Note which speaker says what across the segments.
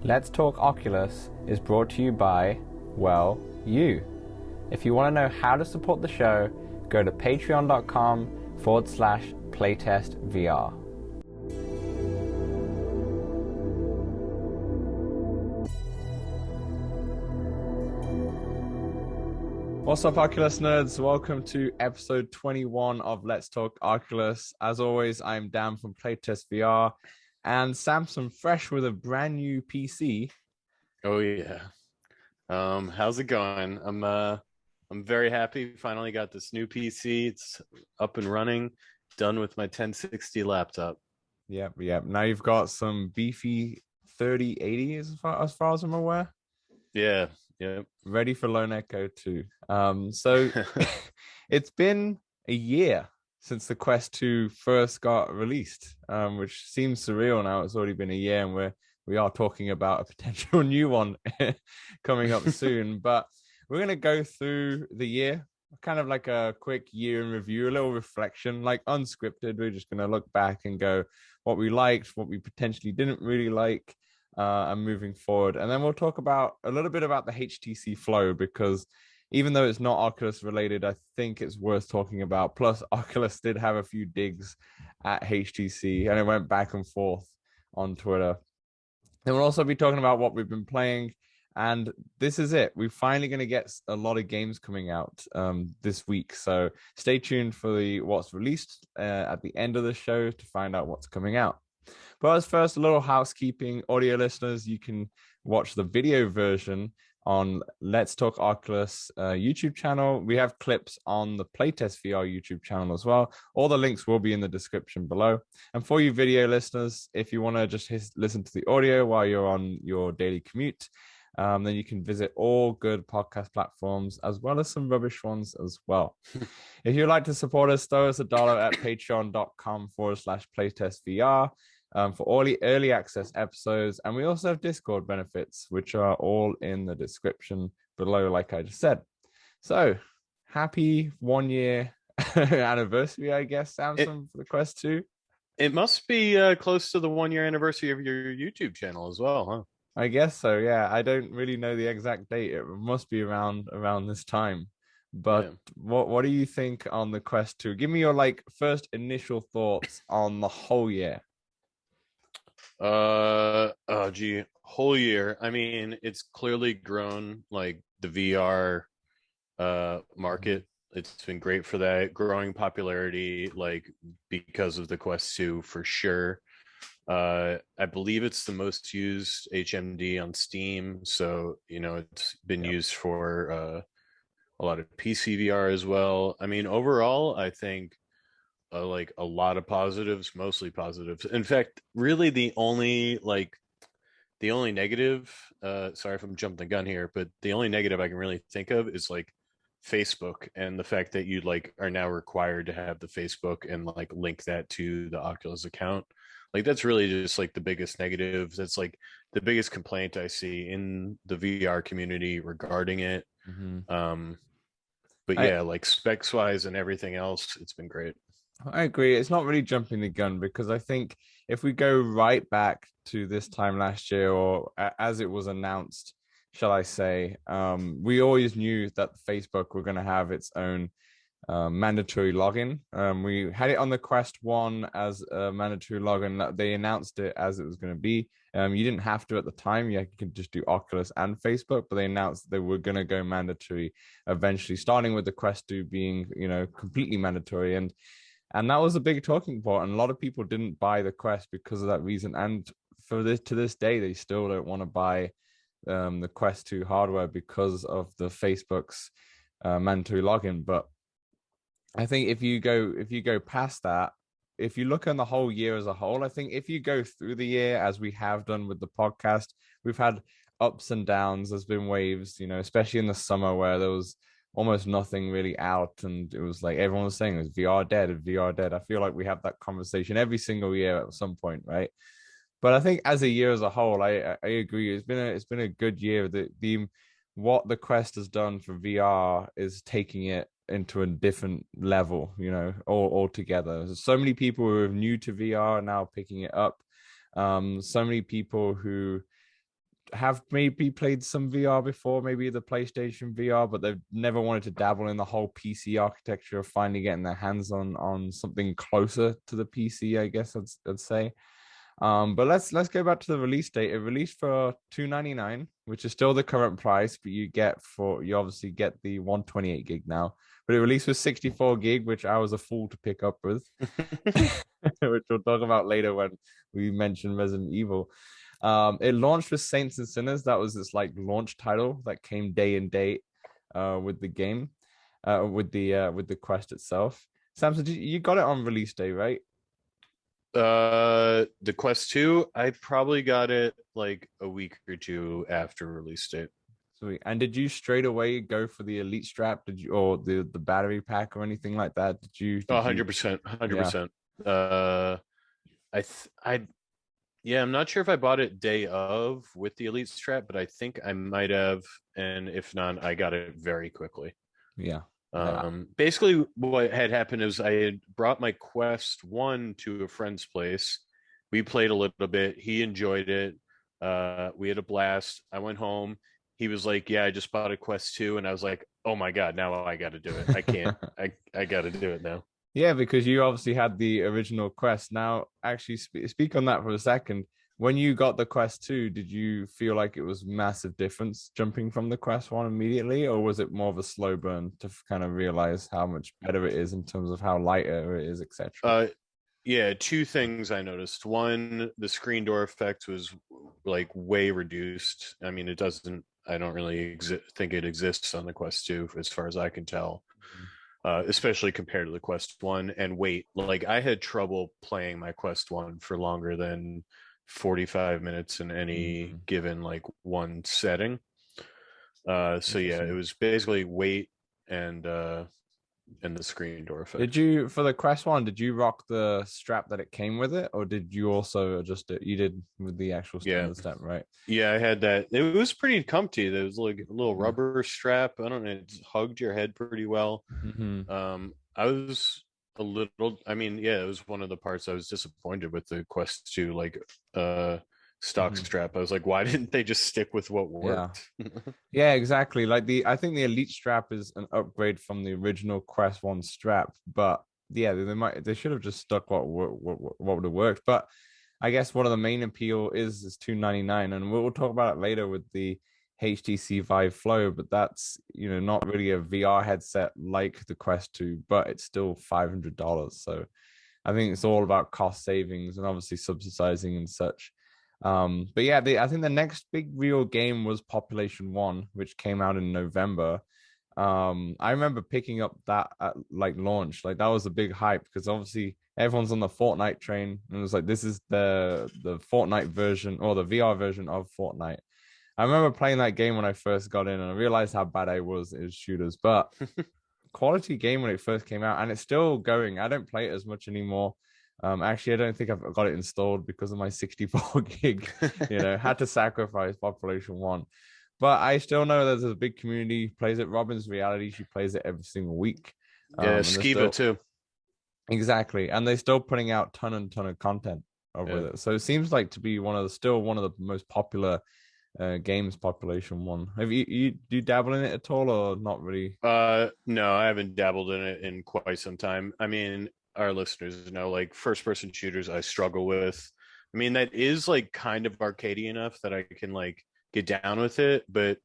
Speaker 1: Let's Talk Oculus is brought to you by, well, you. If you want to know how to support the show, go to patreon.com/playtestvr. What's up, Oculus nerds? Welcome to episode 21 of Let's Talk Oculus. As always, I'm Dan from Playtest VR, and Samson fresh with a brand new PC.
Speaker 2: Oh yeah. How's it going? I'm very happy. Finally got this new PC. It's up and running. Done with my 1060 laptop.
Speaker 1: Yep. Now you've got some beefy 3080 as far as I'm aware.
Speaker 2: Yeah.
Speaker 1: Ready for Lone Echo 2. So it's been a year since the Quest 2 first got released, which seems surreal now. It's already been a year, and we are talking about a potential new one coming up soon. But we're going to go through the year, kind of like a quick year in review, a little reflection, like unscripted. We're just going to look back and go what we liked, what we potentially didn't really like, and moving forward. And then we'll talk about a little bit about the HTC Flow, because even though it's not Oculus related, I think it's worth talking about. Plus, Oculus did have a few digs at HTC, and it went back and forth on Twitter. Then we'll also be talking about what we've been playing. And this is it. We're finally going to get a lot of games coming out this week. So stay tuned for what's released at the end of the show to find out what's coming out. But as first, a little housekeeping. Audio listeners, you can watch the video version on Let's Talk Oculus YouTube channel. We have clips on the Playtest VR YouTube channel as well. All the links will be in the description below. And for you video listeners, if you want to just listen to the audio while you're on your daily commute, then you can visit all good podcast platforms as well as some rubbish ones as well. If you'd like to support us, throw us $1 at patreon.com/playtestvr. For all the early access episodes. And we also have Discord benefits, which are all in the description below, like I just said. So happy 1 year anniversary, I guess, Samson, for the Quest 2.
Speaker 2: It must be close to the 1 year anniversary of your YouTube channel as well, huh?
Speaker 1: I guess so, yeah. I don't really know the exact date. It must be around this time. But yeah. What do you think on the Quest 2? Give me your first initial thoughts on the whole year.
Speaker 2: Whole year. I mean, it's clearly grown, like the VR market. It's been great for that, growing popularity, like because of the Quest 2 for sure. I believe it's the most used HMD on Steam, so it's been used for a lot of PC VR as well. I mean, overall, I think like a lot of positives, mostly positives. In fact, really the only negative, sorry if I'm jumping the gun here, but the only negative I can really think of is like Facebook, and the fact that you are now required to have the Facebook and link that to the Oculus account. That's really just the biggest negative. That's the biggest complaint I see in the VR community regarding it.
Speaker 1: Mm-hmm.
Speaker 2: But yeah, specs wise and everything else, it's been great.
Speaker 1: I agree. It's not really jumping the gun, because I think if we go right back to this time last year, or as it was announced, shall I say, we always knew that Facebook were going to have its own mandatory login. We had it on the Quest 1 as a mandatory login. They announced it as it was going to be. You didn't have to at the time. You could just do Oculus and Facebook, but they announced they were going to go mandatory eventually, starting with the Quest 2 being, completely mandatory. And that was a big talking point. And a lot of people didn't buy the Quest because of that reason. And to this day, they still don't want to buy the Quest 2 hardware because of the Facebook's mandatory login. But I think if you go past that, if you look on the whole year as a whole, I think if you go through the year as we have done with the podcast, we've had ups and downs. There's been waves, especially in the summer where there was almost nothing really out, and it was everyone was saying, is VR dead? I feel like we have that conversation every single year at some point, right? But I think as a year as a whole, I agree. It's been a good year. What the Quest has done for VR is taking it into a different level, all together. There's so many people who are new to VR now picking it up. So many people who have maybe played some VR before, maybe the PlayStation VR, but they've never wanted to dabble in the whole PC architecture of finally getting their hands on something closer to the PC, I guess I'd say. But let's go back to the release date. It released for $299, which is still the current price, but you obviously get the 128 gig now. But it released with 64 gig, which I was a fool to pick up with, which we'll talk about later when we mention Resident Evil. It launched with Saints and Sinners. That was its like launch title that came day and date with the game, with the Quest itself. Samson, you got it on release day, right?
Speaker 2: The Quest 2, I probably got it like a week or two after release date.
Speaker 1: Sweet. And did you straight away go for the Elite strap? Did you, or the battery pack or anything like that? Did you?
Speaker 2: 100%, 100%. I yeah, I'm not sure if I bought it day of with the Elite strap, but I think I might have, and if not, I got it very quickly.
Speaker 1: Yeah.
Speaker 2: Basically what had happened is I had brought my Quest 1 to a friend's place. We played a little bit. He enjoyed it. We had a blast. I went home. He was like, yeah, I just bought a Quest 2. And I was like, oh my God, now I got to do it. I can't. I got to do it now.
Speaker 1: Yeah, because you obviously had the original Quest. Now, actually, speak on that for a second. When you got the Quest 2, did you feel like it was massive difference jumping from the Quest 1 immediately, or was it more of a slow burn to kind of realize how much better it is in terms of how lighter it is, etc.?
Speaker 2: Yeah, two things I noticed. One, the screen door effect was like way reduced. I mean, I don't really think it exists on the Quest 2 as far as I can tell. Especially compared to the Quest 1. And wait, like I had trouble playing my Quest 1 for longer than 45 minutes in any given like one setting. So yeah, it was basically weight and the screen door effect.
Speaker 1: Did you, for the Quest 1, did you rock the strap that it came with it, or did you also adjust it? You did with the actual standard strap, right?
Speaker 2: Yeah, I had that. It was pretty comfy. There was like a little rubber strap. I don't know, it hugged your head pretty well. I was a little, I mean, yeah, it was one of the parts I was disappointed with the Quest 2 like stock strap. I was like, why didn't they just stick with what worked?
Speaker 1: Yeah, exactly. Like I think the Elite strap is an upgrade from the original Quest 1 strap, but yeah, they should have just stuck what would have worked. But I guess one of the main appeal is $299, and we'll talk about it later with the HTC Vive Flow, but that's, not really a VR headset like the Quest 2, but it's still $500. So I think it's all about cost savings and obviously subsidizing and such. But yeah, I think the next big real game was Population 1, which came out in November. I remember picking up that at like launch. Like that was a big hype because obviously everyone's on the Fortnite train, and it was like, this is the Fortnite version or the VR version of Fortnite. I remember playing that game when I first got in, and I realized how bad I was at shooters, but quality game when it first came out, and it's still going. I don't play it as much anymore. Actually, I don't think I've got it installed because of my 64 gig. Had to sacrifice Population 1. But I still know there's a big community plays it. Robin's Reality, she plays it every single week.
Speaker 2: Yeah, Skiva too.
Speaker 1: Exactly, and they're still putting out ton of content with it. So it seems like to be one of the most popular games. Population 1. Have you do you dabble in it at all, or not really?
Speaker 2: No, I haven't dabbled in it in quite some time. I mean, our listeners know, like, first person shooters I struggle with. I mean, that is like kind of arcadey enough that I can like get down with it, but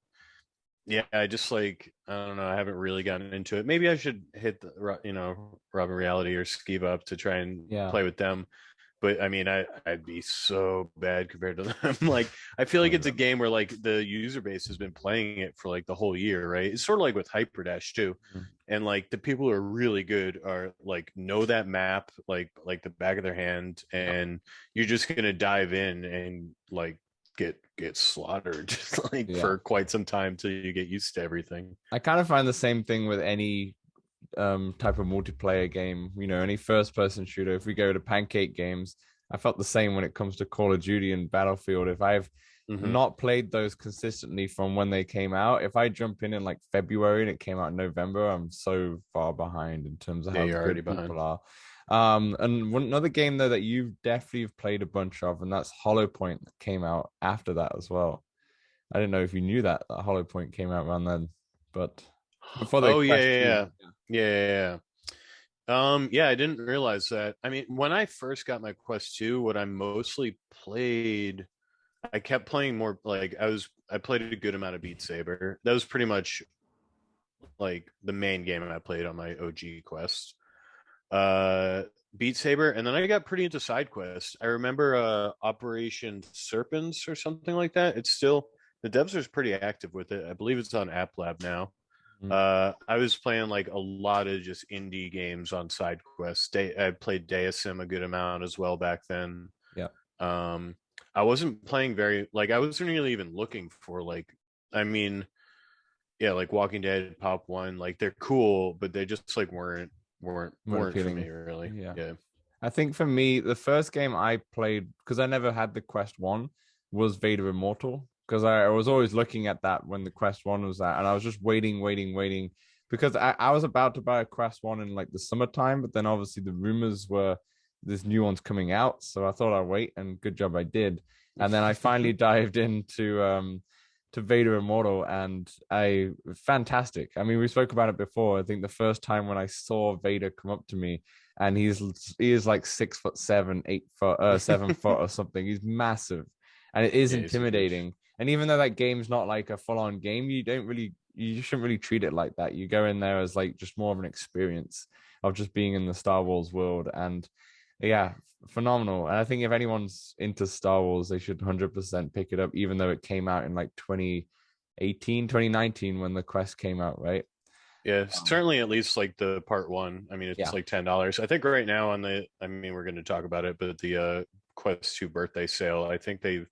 Speaker 2: yeah, I just like, I don't know, I haven't really gotten into it. Maybe I should hit the Robin Reality or Skiva up to try and play with them. But I mean, I'd be so bad compared to them. Like, I feel like it's a game where like the user base has been playing it for like the whole year, right? It's sort of like with Hyperdash too. And like the people who are really good are like know that map like the back of their hand, and you're just gonna dive in and like get slaughtered for quite some time till you get used to everything.
Speaker 1: I kind of find the same thing with any type of multiplayer game, any first person shooter. If we go to pancake games, I felt the same when it comes to Call of Duty and Battlefield. If I've not played those consistently from when they came out, if I jump in like February and it came out in November, I'm so far behind in terms of how good people are. And another game though that you've definitely played a bunch of, and that's Hollow Point, that came out after that as well. I didn't know if you knew that Hollow Point came out around then, but before the
Speaker 2: Oh yeah,
Speaker 1: Quest
Speaker 2: yeah,
Speaker 1: 2.
Speaker 2: yeah, yeah, yeah, yeah. I didn't realize that. I mean, when I first got my Quest 2, what I mostly played, I kept playing more like I played a good amount of Beat Saber. That was pretty much like the main game I played on my OG Quest. Uh Beat Saber, and then I got pretty into side quests. I remember Operation Serpents or something like that. It's still, the devs are pretty active with it. I believe it's on App Lab now.
Speaker 1: Mhm.
Speaker 2: I was playing like a lot of just indie games on side quests. I played Deasim a good amount as well back then.
Speaker 1: Yeah.
Speaker 2: Um, I wasn't playing very, like, I wasn't really even looking for like, I mean, yeah, like Walking Dead, Pop One, like they're cool, but they just like
Speaker 1: More
Speaker 2: weren't for
Speaker 1: appealing.
Speaker 2: me really.
Speaker 1: Yeah.
Speaker 2: Yeah.
Speaker 1: I think for me, the first game I played, because I never had the Quest 1, was Vader Immortal. Because I was always looking at that when the Quest 1 was out, and I was just waiting. Because I was about to buy a Quest 1 in like the summertime, but then obviously the rumors were this new one's coming out. So I thought I'd wait, and good job I did. And then I finally dived into to Vader Immortal, and I fantastic. I mean, we spoke about it before. I think the first time when I saw Vader come up to me, and he is like 6'7", 8 foot, 7 foot or something. He's massive, and it is
Speaker 2: Yeah, he's huge.
Speaker 1: intimidating. And even though that game's not like a full on game, you shouldn't really treat it like that. You go in there as like just more of an experience of just being in the Star Wars world, and yeah, phenomenal. And I think if anyone's into Star Wars, they should 100% pick it up, even though it came out in like 2018, 2019 when the Quest came out, right?
Speaker 2: Yeah,
Speaker 1: Um,
Speaker 2: certainly at least like the part one. I mean, it's
Speaker 1: yeah,
Speaker 2: like $10. I think right now on the, I mean, we're going to talk about it, but the Quest 2 birthday sale, I think they've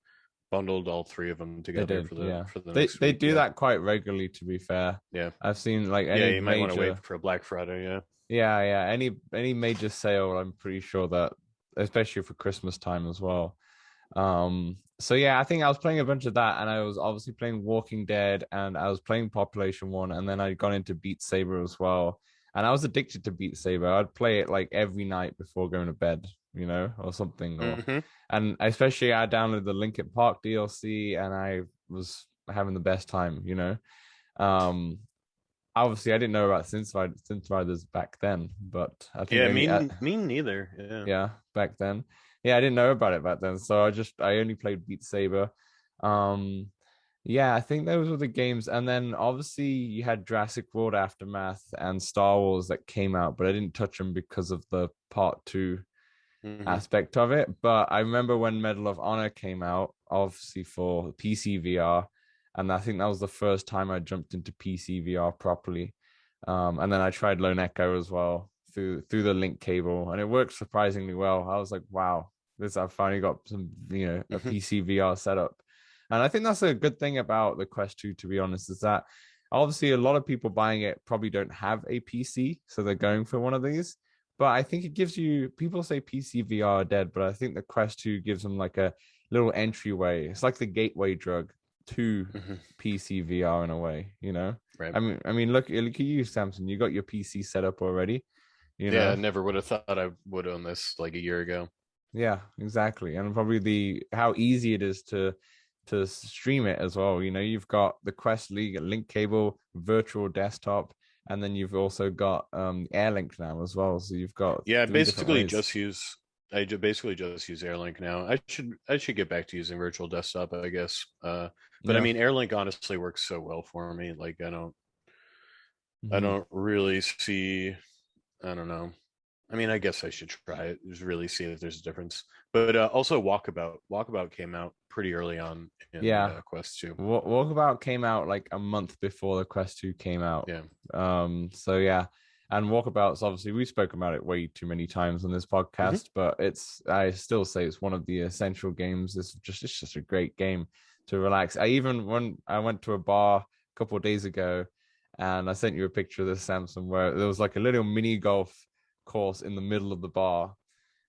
Speaker 2: bundled all three of them
Speaker 1: they
Speaker 2: together
Speaker 1: did. Yeah,
Speaker 2: for the next
Speaker 1: they
Speaker 2: week.
Speaker 1: do
Speaker 2: Yeah.
Speaker 1: that quite regularly. To be fair,
Speaker 2: Yeah.
Speaker 1: I've seen like
Speaker 2: Yeah,
Speaker 1: any
Speaker 2: you might want to
Speaker 1: major,
Speaker 2: wait for a Black Friday, yeah.
Speaker 1: yeah, any major sale. I'm pretty sure that, especially for Christmas time as well. So yeah, I think I was playing a bunch of that, and I was obviously playing Walking Dead, and I was playing Population One, and then I got into Beat Saber as well. And I was addicted to Beat Saber. I'd play it like every night before going to bed, or something.
Speaker 2: Hmm.
Speaker 1: And especially I downloaded the Linkin Park DLC, and I was having the best time. Um, Obviously I didn't know about Synth Riders back then, but I think
Speaker 2: Yeah,
Speaker 1: only
Speaker 2: me neither. Yeah.
Speaker 1: yeah, back then. Yeah, I didn't know about it back then, so I only played Beat Saber. Um, yeah, I think those were the games, and then obviously you had Jurassic World Aftermath and Star Wars that came out, but I didn't touch them because of the Part Two
Speaker 2: Hmm.
Speaker 1: aspect of it. But I remember when Medal of Honor came out, obviously for PC VR, and I think that was the first time I jumped into PC VR properly. And then I tried Lone Echo as well through the link cable, and it worked surprisingly well. I was like, wow, this I've finally got some, a
Speaker 2: Hmm.
Speaker 1: PC VR setup. And I think that's a good thing about the Quest 2, to be honest, is that obviously a lot of people buying it probably don't have a PC, so they're going for one of these. But I think it gives you, people say PC VR are dead, but I think the Quest 2 gives them like a little entryway. It's like the gateway drug to
Speaker 2: Hmm.
Speaker 1: PC VR in a way.
Speaker 2: Right.
Speaker 1: I mean, look at you, Samson. You got your PC set up already, you
Speaker 2: Yeah,
Speaker 1: know.
Speaker 2: I never would have thought I would own this like a year ago.
Speaker 1: Yeah, exactly. And probably the how easy it is to stream it as well. You've got the Quest League, link cable, virtual desktop, and then you've also got Airlink now as well. So you've got
Speaker 2: Yeah,
Speaker 1: three different ways.
Speaker 2: basically just use Airlink now. I should get back to using virtual desktop, I guess. But I
Speaker 1: Yeah.
Speaker 2: mean, Airlink honestly works so well for me. Like I
Speaker 1: Hmm.
Speaker 2: don't really see. I don't know. I mean, I guess I should try it. Just really see if there's a difference. But also, Walkabout came out pretty early on in the
Speaker 1: Yeah.
Speaker 2: Quest 2.
Speaker 1: Walkabout came out like a month before the Quest 2 came out.
Speaker 2: Yeah.
Speaker 1: So yeah. And Walkabout's obviously we've spoken about it way too many times on this
Speaker 2: Hmm.
Speaker 1: podcast, but I still say it's one of the essential games. It's just a great game to relax. I even when I went to a bar a couple of days ago, and I sent you a picture of this, Samsung, where there was like a little mini golf course in the middle of the bar,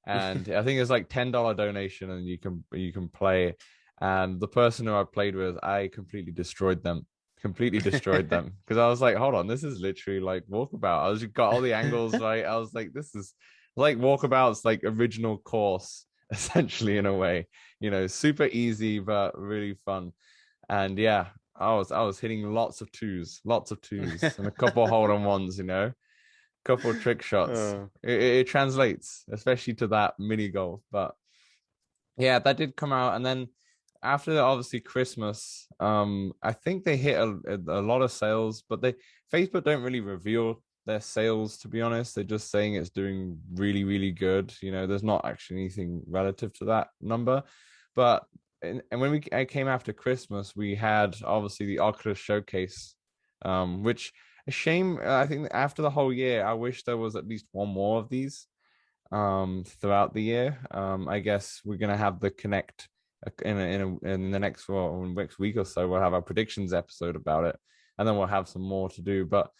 Speaker 1: and I think it's like $10 donation, and you can play. And the person who I played with, I completely destroyed them because I was like, hold on, this is literally like Walkabout. I was got all the angles right. I was like, this is like Walkabout's like original course, essentially in a way. Super easy but really fun. And yeah, I was hitting lots of twos, and a couple hold on ones, couple of trick shots.
Speaker 2: uh,
Speaker 1: It translates, especially to that mini golf. But yeah, that did come out, and then after obviously Christmas, I think they hit a lot of sales, but Facebook don't really reveal their sales, to be honest. They're just saying it's doing really, really good. There's not actually anything relative to that number. But and when I came after Christmas, we had obviously the Oculus showcase, which a shame. I think after the whole year, I wish there was at least one more of these throughout the year. I guess we're gonna have the Connect in the next week or so. We'll have our predictions episode about it, and then we'll have some more to do. But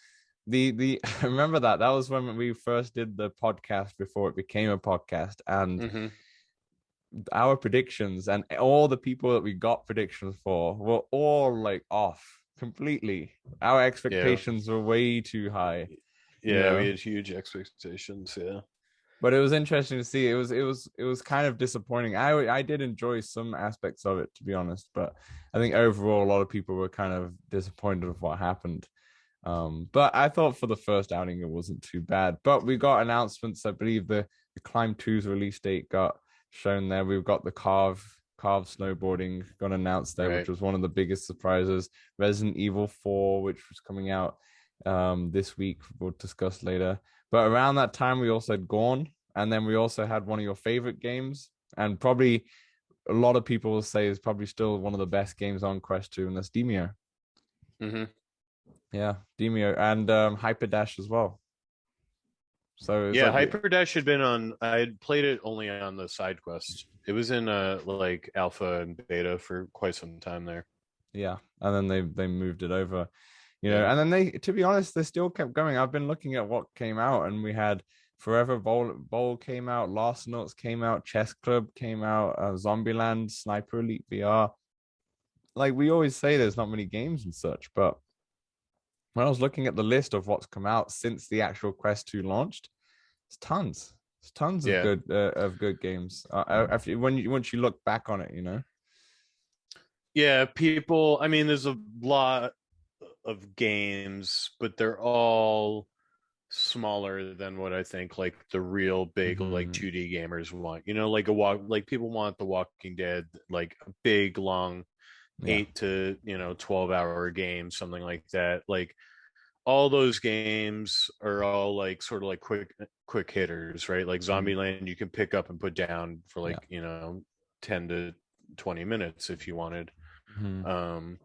Speaker 1: the I remember that was when we first did the podcast before it became a podcast, and
Speaker 2: mm-hmm.
Speaker 1: our predictions and all the people that we got predictions for were all like off completely. Our
Speaker 2: Yeah.
Speaker 1: expectations were way too high, you
Speaker 2: Yeah, we
Speaker 1: know.
Speaker 2: had huge expectations. Yeah.
Speaker 1: But it was interesting to see. It was kind of disappointing. I did enjoy some aspects of it, to be honest, but I think overall a lot of people were kind of disappointed with what happened. But I thought for the first outing it wasn't too bad. But we got announcements. I believe the Climb 2's release date got shown there. We've got the carve snowboarding got announced there, which
Speaker 2: Right.
Speaker 1: was one of the biggest surprises. Resident Evil 4, which was coming out this week, we'll discuss later. But around that time, we also had Gone, and then we also had one of your favorite games, and probably a lot of people will say is probably still one of the best games on Quest 2, and that's Demio.
Speaker 2: Mm-hmm.
Speaker 1: Yeah, Demio and Hyperdash as well. So it's
Speaker 2: Yeah,
Speaker 1: like,
Speaker 2: Hyper Dash had been on. I had played it only on the side quest. It was in like alpha and beta for quite some time there.
Speaker 1: yeah, and then they moved it over,
Speaker 2: Yeah.
Speaker 1: and then to be honest, they still kept going. I've been looking at what came out, and we had Forever Bowl came out, Last Notes came out, Chess Club came out, Zombieland, Sniper Elite VR. Like we always say, there's not many games and such, but when I was looking at the list of what's come out since the actual Quest 2 launched, it's tons. It's tons
Speaker 2: Yeah.
Speaker 1: of good games. Once you look back on it.
Speaker 2: Yeah, people, I mean, there's a lot of games, but they're all smaller than what I think like the real big like
Speaker 1: Mm-hmm.
Speaker 2: 2D gamers want. Like like people want The Walking Dead, like a big long
Speaker 1: Yeah.
Speaker 2: 8 to 12-hour game, something like that. Like all those games are all like sort of like quick hitters, right? Like
Speaker 1: Mm-hmm.
Speaker 2: Zombieland you can pick up and put down for
Speaker 1: Yeah.
Speaker 2: like 10 to 20 minutes if you wanted.
Speaker 1: Mm-hmm.
Speaker 2: um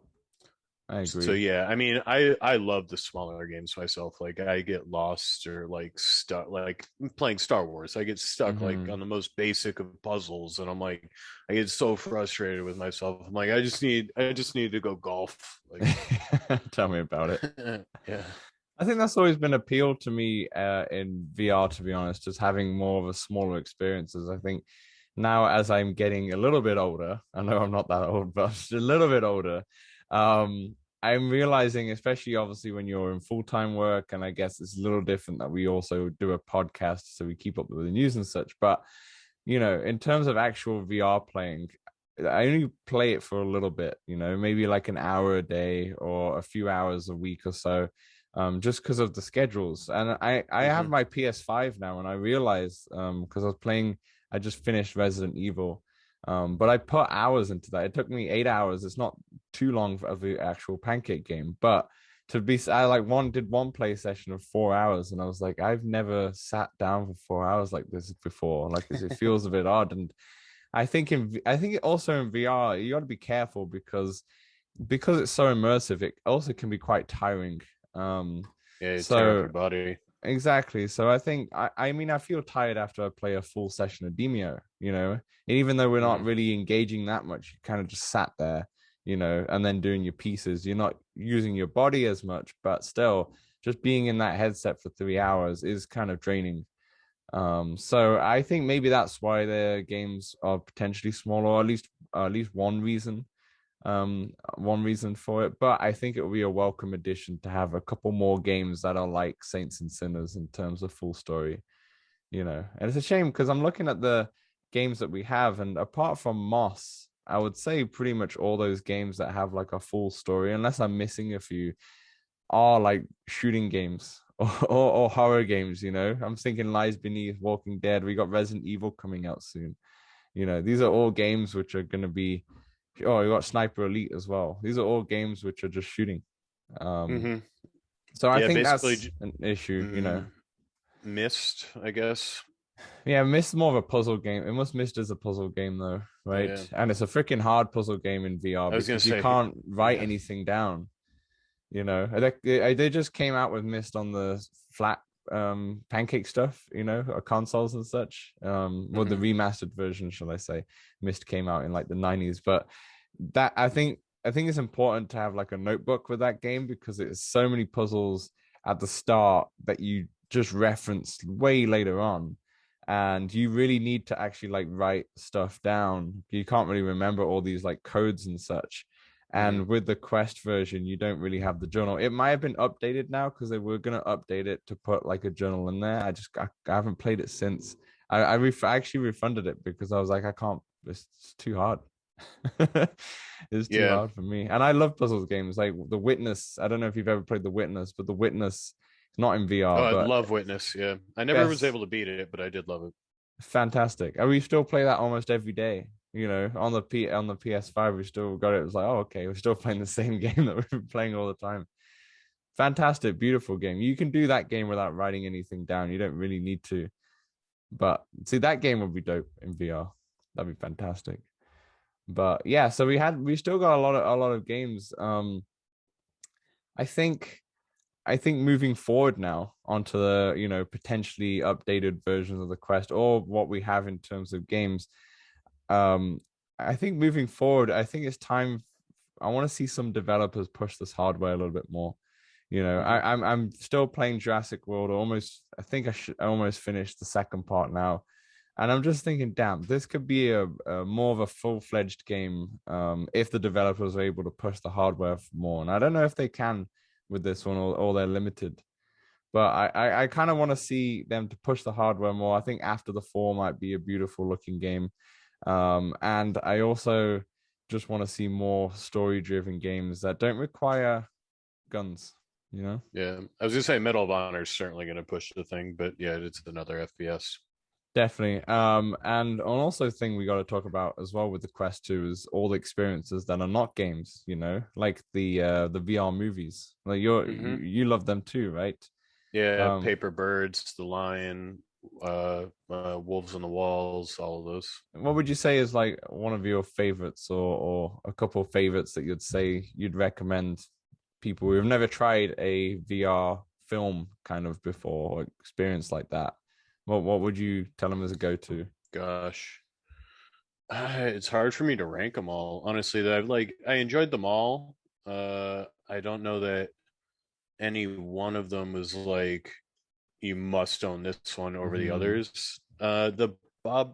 Speaker 1: I
Speaker 2: so
Speaker 1: agree.
Speaker 2: yeah, I mean, I love the smaller games myself. Like I get lost or like stuck, like playing Star Wars, I get stuck like
Speaker 1: Mm-hmm.
Speaker 2: on the most basic of puzzles, and I'm like, I get so frustrated with myself. I'm like, I just need to go golf, like.
Speaker 1: Tell me about it.
Speaker 2: Yeah.
Speaker 1: I think that's always been appealed to me in VR, to be honest, just having more of a smaller experiences. I think now as I'm getting a little bit older, I know I'm not that old, but just a little bit older, I'm realizing, especially obviously when you're in full-time work, and I guess it's a little different that we also do a podcast, so we keep up with the news and such. But in terms of actual VR playing, I only play it for a little bit, maybe like an hour a day or a few hours a week or so, just because of the schedules. And I have
Speaker 2: Hmm.
Speaker 1: my PS5 now, and I realized because I just finished Resident Evil, but I put hours into that. It took me 8 hours. It's not too long of the actual pancake game, but I like did one play session of 4 hours, and I was like, I've never sat down for 4 hours like this before. Like it feels a bit odd, and I think it also in VR you got to be careful because it's so immersive. It also can be quite tiring.
Speaker 2: Yeah, you tear up
Speaker 1: So
Speaker 2: your body.
Speaker 1: exactly. So I think I mean I feel tired after I play a full session of Demio. And even though we're not
Speaker 2: Hmm.
Speaker 1: really engaging that much, you kind of just sat there, and then doing your pieces. You're not using your body as much, but still, just being in that headset for 3 hours is kind of draining. So I think maybe that's why their games are potentially smaller, or at least one reason for it. But I think it will be a welcome addition to have a couple more games that are like Saints and Sinners in terms of full story. And it's a shame because I'm looking at the games that we have, and apart from Moss, I would say pretty much all those games that have like a full story, unless I'm missing a few, are like shooting games or horror games. I'm thinking Lies Beneath, Walking Dead. We got Resident Evil coming out soon. These are all games which are going to be. Oh, you got Sniper Elite as well. These are all games which are just shooting. Um,
Speaker 2: Hmm.
Speaker 1: so I
Speaker 2: Yeah,
Speaker 1: think
Speaker 2: basically,
Speaker 1: that's an issue.
Speaker 2: missed, I guess.
Speaker 1: Yeah, Myst is more of a puzzle game. It must Myst is a puzzle game though, right?
Speaker 2: Yeah,
Speaker 1: And it's a freaking hard puzzle game in VR
Speaker 2: I was gonna
Speaker 1: because you
Speaker 2: say,
Speaker 1: can't write
Speaker 2: yeah.
Speaker 1: anything down. They just came out with Myst on the flat pancake stuff, consoles and such. Well, the
Speaker 2: Hmm.
Speaker 1: remastered version, shall I say. Myst came out in like the 90s, but that I think it's important to have like a notebook with that game because it's so many puzzles at the start that you just referenced way later on, and you really need to actually like write stuff down. You can't really remember all these like codes and such.
Speaker 2: Hmm.
Speaker 1: And with the Quest version, you don't really have the journal. It might have been updated now because they were gonna update it to put like a journal in there. I haven't played it since. I actually refunded it because I was like, I can't. It's too hard. It's too
Speaker 2: Yeah.
Speaker 1: hard for me. And I love puzzles games like The Witness. I don't know if you've ever played The Witness, but The Witness is not in
Speaker 2: Oh,
Speaker 1: VR,
Speaker 2: I
Speaker 1: but
Speaker 2: love Witness. Yeah, I never was
Speaker 1: yes,
Speaker 2: able to beat it, but I did love it.
Speaker 1: fantastic. And we still play that almost every day. On the PS5, we still got it. It was like, oh, okay, we're still playing the same game that we've been playing all the time. Fantastic, beautiful game. You can do that game without writing anything down. You don't really need to. But see, that game would be dope in VR. That'd be fantastic. But yeah, so we still got a lot of games. I think I think moving forward now onto the potentially updated versions of the Quest or what we have in terms of games. Um, I think moving forward, I think it's time. I want to see some developers push this hardware a little bit more.
Speaker 2: Hmm.
Speaker 1: I'm still playing Jurassic World. Almost, I think I almost finished the second part now, and I'm just thinking, damn, this could be a more of a full-fledged game if the developers are able to push the hardware more. And I don't know if they can with this one, or they're limited. But I kind of want to see them to push the hardware more. I think After the Fall might be a beautiful looking game. And I also just want to see more story-driven games that don't require guns, you know?
Speaker 2: Yeah, I was gonna say Medal of Honor is certainly gonna push the thing, but yeah, it's another FPS.
Speaker 1: Definitely. And also thing we got to talk about as well with the Quest 2 is all the experiences that are not games, like the VR movies. Like
Speaker 2: Hmm.
Speaker 1: you love them too, right?
Speaker 2: Yeah,
Speaker 1: Um,
Speaker 2: Paper Birds, The Lion, Wolves on the Walls, all of those.
Speaker 1: what would you say is like one of your favorites or a couple of favorites that you'd say you'd recommend people who have never tried a VR film kind of before or experience like that? What would you tell them as a go-to?
Speaker 2: Gosh, it's hard for me to rank them all. Honestly, that I enjoyed them all. I don't know that any one of them was like you must own this one over the
Speaker 1: Hmm.
Speaker 2: others. The Baba,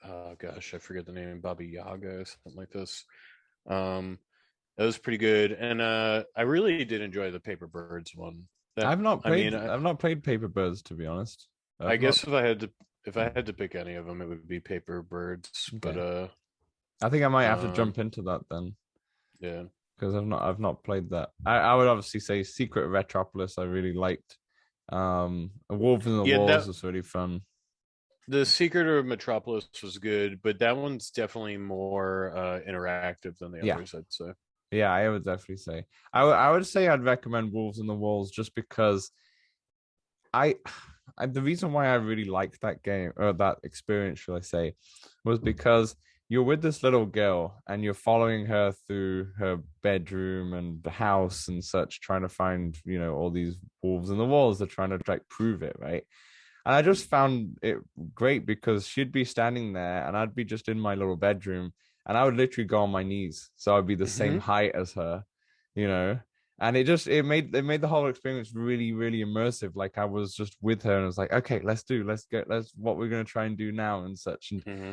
Speaker 2: oh gosh, I forget the name, Baba Yaga or something like this. Um, that was pretty good, and I really did enjoy the Paper Birds one. That I mean,
Speaker 1: I've not played Paper Birds to be honest.
Speaker 2: I
Speaker 1: I've not.
Speaker 2: guess if I had to pick any of them, it would be Paper Birds. But
Speaker 1: Okay. I think I might have to
Speaker 2: um,
Speaker 1: jump into that then
Speaker 2: yeah,
Speaker 1: because I've not played that. I would obviously say Secret Retropolis I really liked. Wolves in the
Speaker 2: yeah,
Speaker 1: Walls
Speaker 2: that
Speaker 1: was really fun.
Speaker 2: the Secret of Metropolis was good, but that one's definitely more interactive than the
Speaker 1: Yeah,
Speaker 2: others, I'd say.
Speaker 1: yeah, I would definitely say I would say I'd recommend Wolves in the Walls just because I, the reason why I really liked that game or that experience, shall I say, was because you're with this little girl and you're following her through her bedroom and the house and such, trying to find, all these wolves in the walls. They're trying to like prove it, right? And I just found it great because she'd be standing there and I'd be just in my little bedroom and I would literally go on my knees. So I'd be the same
Speaker 2: Hmm.
Speaker 1: height as her, you know. And it made the whole experience really, really immersive. Like I was just with her and I was like, okay, let's what we're gonna try and do now and such. And
Speaker 2: Hmm.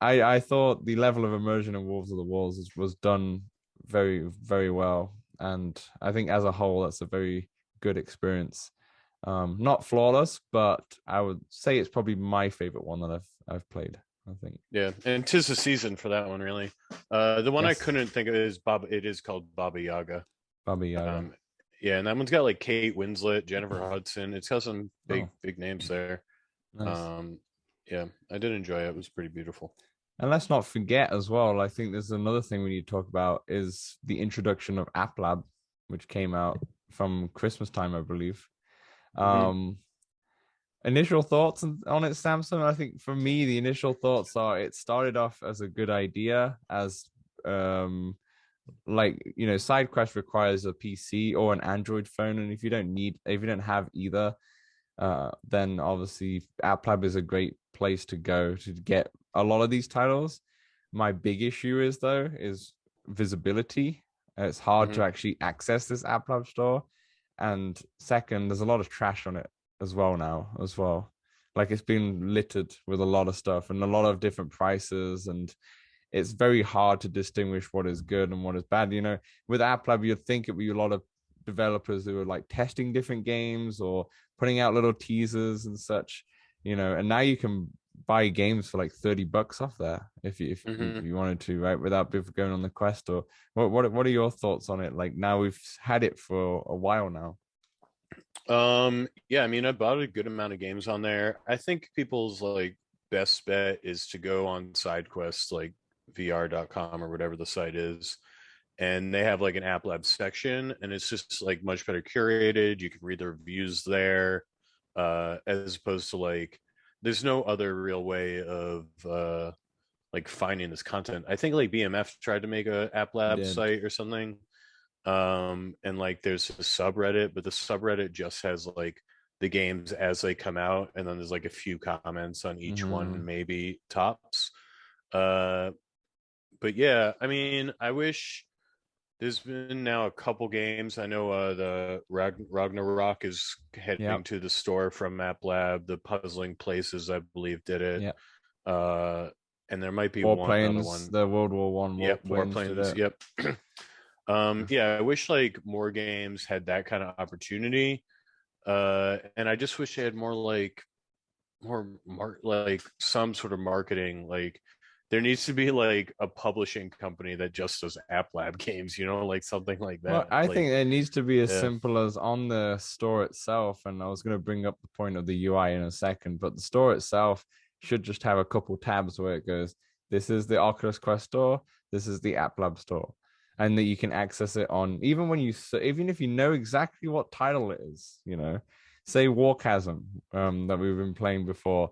Speaker 1: I thought the level of immersion in Wolves of the Walls was done very, very well. And I think as a whole, that's a very good experience. Not flawless, but I would say it's probably my favorite one that I've played. I think.
Speaker 2: Yeah, and 'tis the season for that one, really. The one I
Speaker 1: Yes,
Speaker 2: couldn't think of is Bob. It is called Baba Yaga.
Speaker 1: Baba Yaga.
Speaker 2: Um, yeah, and that one's got like Kate Winslet, Jennifer Hudson. It's got some
Speaker 1: Oh,
Speaker 2: big names there.
Speaker 1: nice.
Speaker 2: Um, yeah, I did enjoy it. It was pretty beautiful.
Speaker 1: And let's not forget as well, I think there's another thing we need to talk about is the introduction of App Lab, which came out from Christmas time, I believe.
Speaker 2: Hmm.
Speaker 1: Um, Initial thoughts on it, Samson? I think for me, the initial thoughts are it started off as a good idea, as um like side quest requires a PC or an Android phone, and if you don't have either, then obviously App Lab is a great place to go to get a lot of these titles. My big issue is visibility. It's hard to
Speaker 2: Hmm.
Speaker 1: actually access this App Lab store, and second, there's a lot of trash on it as well now as well. Like it's been littered with a lot of stuff and a lot of different prices, and it's very hard to distinguish what is good and what is bad. With App Lab, you'd think it would be a lot of developers who are like testing different games or putting out little teasers and such, and now you can buy games for like $30 off there if
Speaker 2: Hmm.
Speaker 1: you wanted to, right? Without going on the quest. Or what are your thoughts on it? Like now we've had it for a while now.
Speaker 2: Yeah, I mean, I bought a good amount of games on there. I think people's like best bet is to go on side quests like VR.com or whatever the site is. And they have like an App Lab section, and it's just like much better curated. You can read the reviews there, as opposed to like there's no other real way of like finding this content. I think like BMF tried to make a App
Speaker 1: You
Speaker 2: Lab
Speaker 1: did.
Speaker 2: site or something, and like there's a subreddit, but the subreddit just has like the games as they come out, and then there's like a few comments on each
Speaker 1: Mm-hmm.
Speaker 2: one, maybe tops. uh but yeah, I mean, I wish there's been now a couple games. I know the Ragnarok is heading
Speaker 1: Yep.
Speaker 2: to the store from Map Lab. The Puzzling Places, I believe, did it.
Speaker 1: Yep.
Speaker 2: uh and there might be one other
Speaker 1: Warplanes,
Speaker 2: one.
Speaker 1: the World War I
Speaker 2: Yep,
Speaker 1: warplanes did
Speaker 2: Warplanes.
Speaker 1: it.
Speaker 2: Yep. Yeah, I wish like more games had that kind of opportunity. And I just wish they had more like like some sort of marketing. Like there needs to be like a publishing company that just does App Lab games, like something like
Speaker 1: Well,
Speaker 2: that.
Speaker 1: I
Speaker 2: Like,
Speaker 1: think it needs to be as
Speaker 2: yeah.
Speaker 1: simple as on the store itself. And I was going to bring up the point of the UI in a second, but the store itself should just have a couple tabs where it goes, this is the Oculus Quest store, this is the App Lab store. And that you can access it on, even if you know exactly what title it is, say Warchasm, that we've been playing before.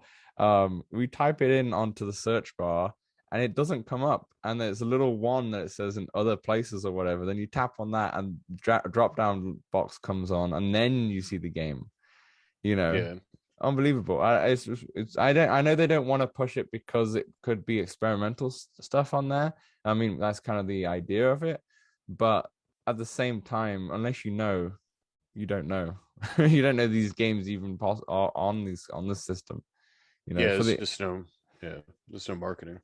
Speaker 1: We type it in onto the search bar and it doesn't come up, and there's a little one that says in other places or whatever, then you tap on that and drop down box comes on, and then you see the game. you know
Speaker 2: Yeah.
Speaker 1: Unbelievable. I know they don't want to push it because it could be experimental stuff on there. I mean, that's kind of the idea of it, but at the same time, unless you don't know. You don't know these games even are on this system,
Speaker 2: Yeah,
Speaker 1: for
Speaker 2: it's
Speaker 1: the
Speaker 2: just no, yeah, there's no marketing.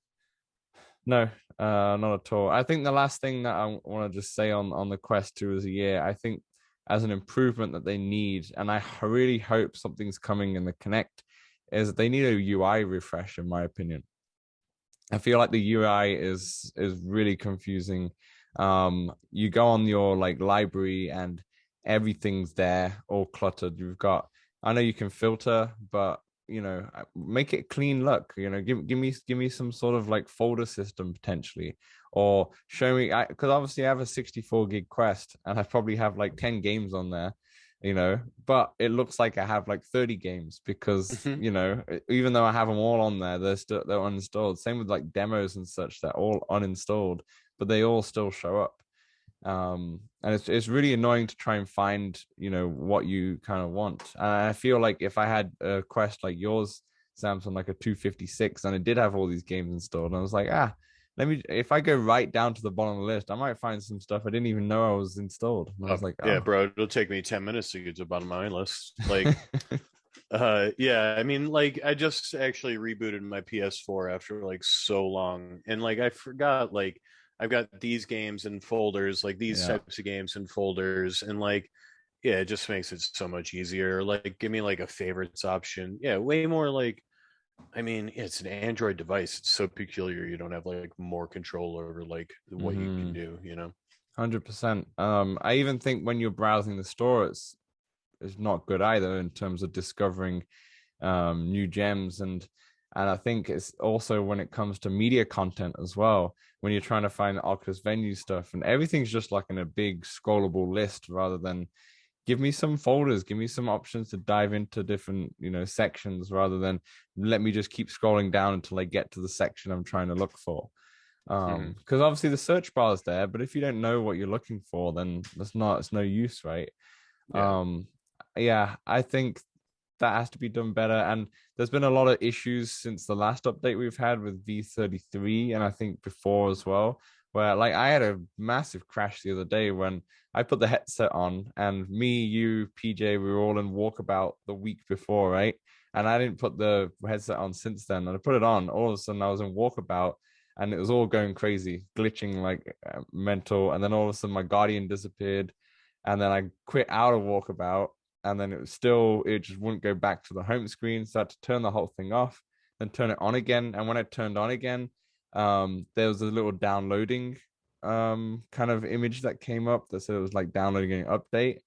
Speaker 1: No, not at all. I think the last thing that I want to just say on the Quest 2 is a year, I think as an improvement that they need, and I really hope something's coming in the Connect, is that they need a UI refresh, in my opinion. I feel like the UI is really confusing. You go on your like library and everything's there, all cluttered. I know you can filter, but make it clean look. Give me some sort of like folder system potentially, or show me because obviously I have a 64 gig Quest and I probably have like 10 games on there, but it looks like I have like 30 games because
Speaker 2: Hmm.
Speaker 1: even though I have them all on there, they're uninstalled. Same with like demos and such, they're all uninstalled, but they all still show up. And it's really annoying to try and find what you kind of want. And I feel like if I had a Quest like yours, Samsung, like a 256, and it did have all these games installed, and I was like, let me, if I go right down to the bottom of the list, I might find some stuff I didn't even know I was installed. And I was like,
Speaker 2: Yeah,
Speaker 1: oh.
Speaker 2: bro, it'll take me 10 minutes to get to the bottom of my list. Like, yeah, I mean, like I just actually rebooted my PS4 after like so long, and like I forgot, like I've got these games in folders, like these
Speaker 1: Yeah.
Speaker 2: types of games in folders, and like yeah, it just makes it so much easier. Like give me like a favorites option. Yeah, way more like I mean, it's an Android device. It's so peculiar. You don't have like more control over like what you can
Speaker 1: Mm-hmm.
Speaker 2: do, you know?
Speaker 1: 100%. I even think when you're browsing the store, it's not good either in terms of discovering new gems, and I think it's also when it comes to media content as well, when you're trying to find the Oculus venue stuff and everything's just like in a big scrollable list rather than give me some folders, give me some options to dive into different, sections rather than let me just keep scrolling down until I get to the section I'm trying to look for.
Speaker 2: Hmm.
Speaker 1: Because obviously the search bar is there, but if you don't know what you're looking for, then it's no use, right?
Speaker 2: Yeah.
Speaker 1: um yeah, I think that has to be done better, and there's been a lot of issues since the last update we've had with V33, and I think before as well, where like I had a massive crash the other day when I put the headset on, and me, you, PJ, we were all in walkabout the week before, right? And I didn't put the headset on since then, and I put it on, all of a sudden I was in walkabout and it was all going crazy, glitching like mental, and then all of a sudden my guardian disappeared, and then I quit out of walkabout, and then it just wouldn't go back to the home screen, so I had to turn the whole thing off, then turn it on again, and when I turned on again, there was a little downloading kind of image that came up that said it was like downloading an update,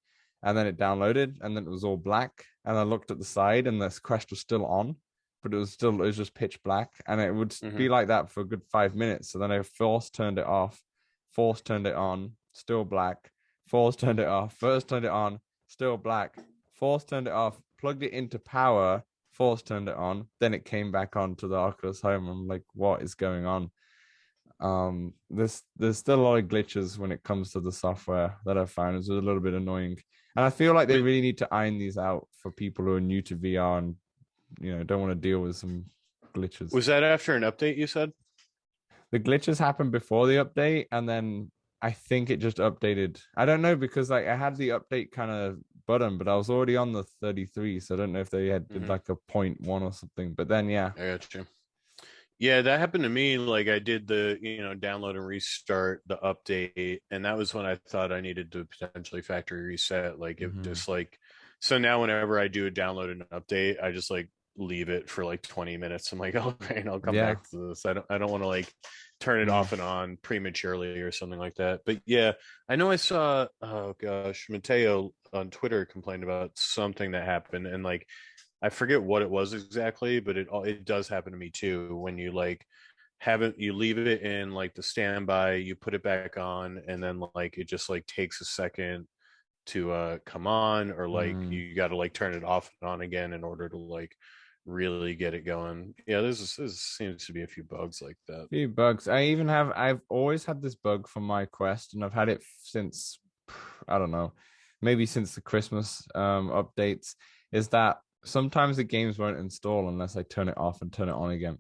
Speaker 1: and then it downloaded, and then it was all black, and I looked at the side and this Quest was still on, but it was just pitch black, and it would
Speaker 2: Hmm.
Speaker 1: be like that for a good 5 minutes. So then I force turned it off, force turned it on, still black, force turned it off, first turned it on, still black, force turned it off, plugged it into power, force turned it on, then it came back on to the Oculus Home. I'm like, what is going on? There's still a lot of glitches when it comes to the software that I found. It's a little bit annoying, and I feel like they
Speaker 2: Wait,
Speaker 1: really need to iron these out for people who are new to VR and don't want to deal with some glitches.
Speaker 2: was that after an update you said?
Speaker 1: The glitches happened before the update, and then I think it just updated. I don't know, because like I had the update kind of button, but I was already on the 33, so I don't know if they had did
Speaker 2: Hmm.
Speaker 1: like a point one or something. But then yeah.
Speaker 2: I got you. Yeah, that happened to me. Like I did the, download and restart the update, and that was when I thought I needed to potentially factory reset. Like it
Speaker 1: Mm-hmm.
Speaker 2: just like so now whenever I do a download and update, I just like leave it for like 20 minutes. I'm like, okay, and I'll come
Speaker 1: Yeah.
Speaker 2: back to this. I don't want to like turn it
Speaker 1: Mm.
Speaker 2: off and on prematurely or something like that. But yeah, I know I saw oh gosh, Mateo on Twitter complained about something that happened, and like I forget what it was exactly, but it does happen to me too when you like haven't you leave it in like the standby, you put it back on, and then like it just like takes a second to come on, or like
Speaker 1: Mm.
Speaker 2: you got to like turn it off and on again in order to like really get it going. Yeah, this seems to be a few bugs like that.
Speaker 1: Few bugs. I've always had this bug for my Quest, and I've had it since, I don't know, maybe since the Christmas updates. Is that sometimes the games won't install unless I turn it off and turn it on again.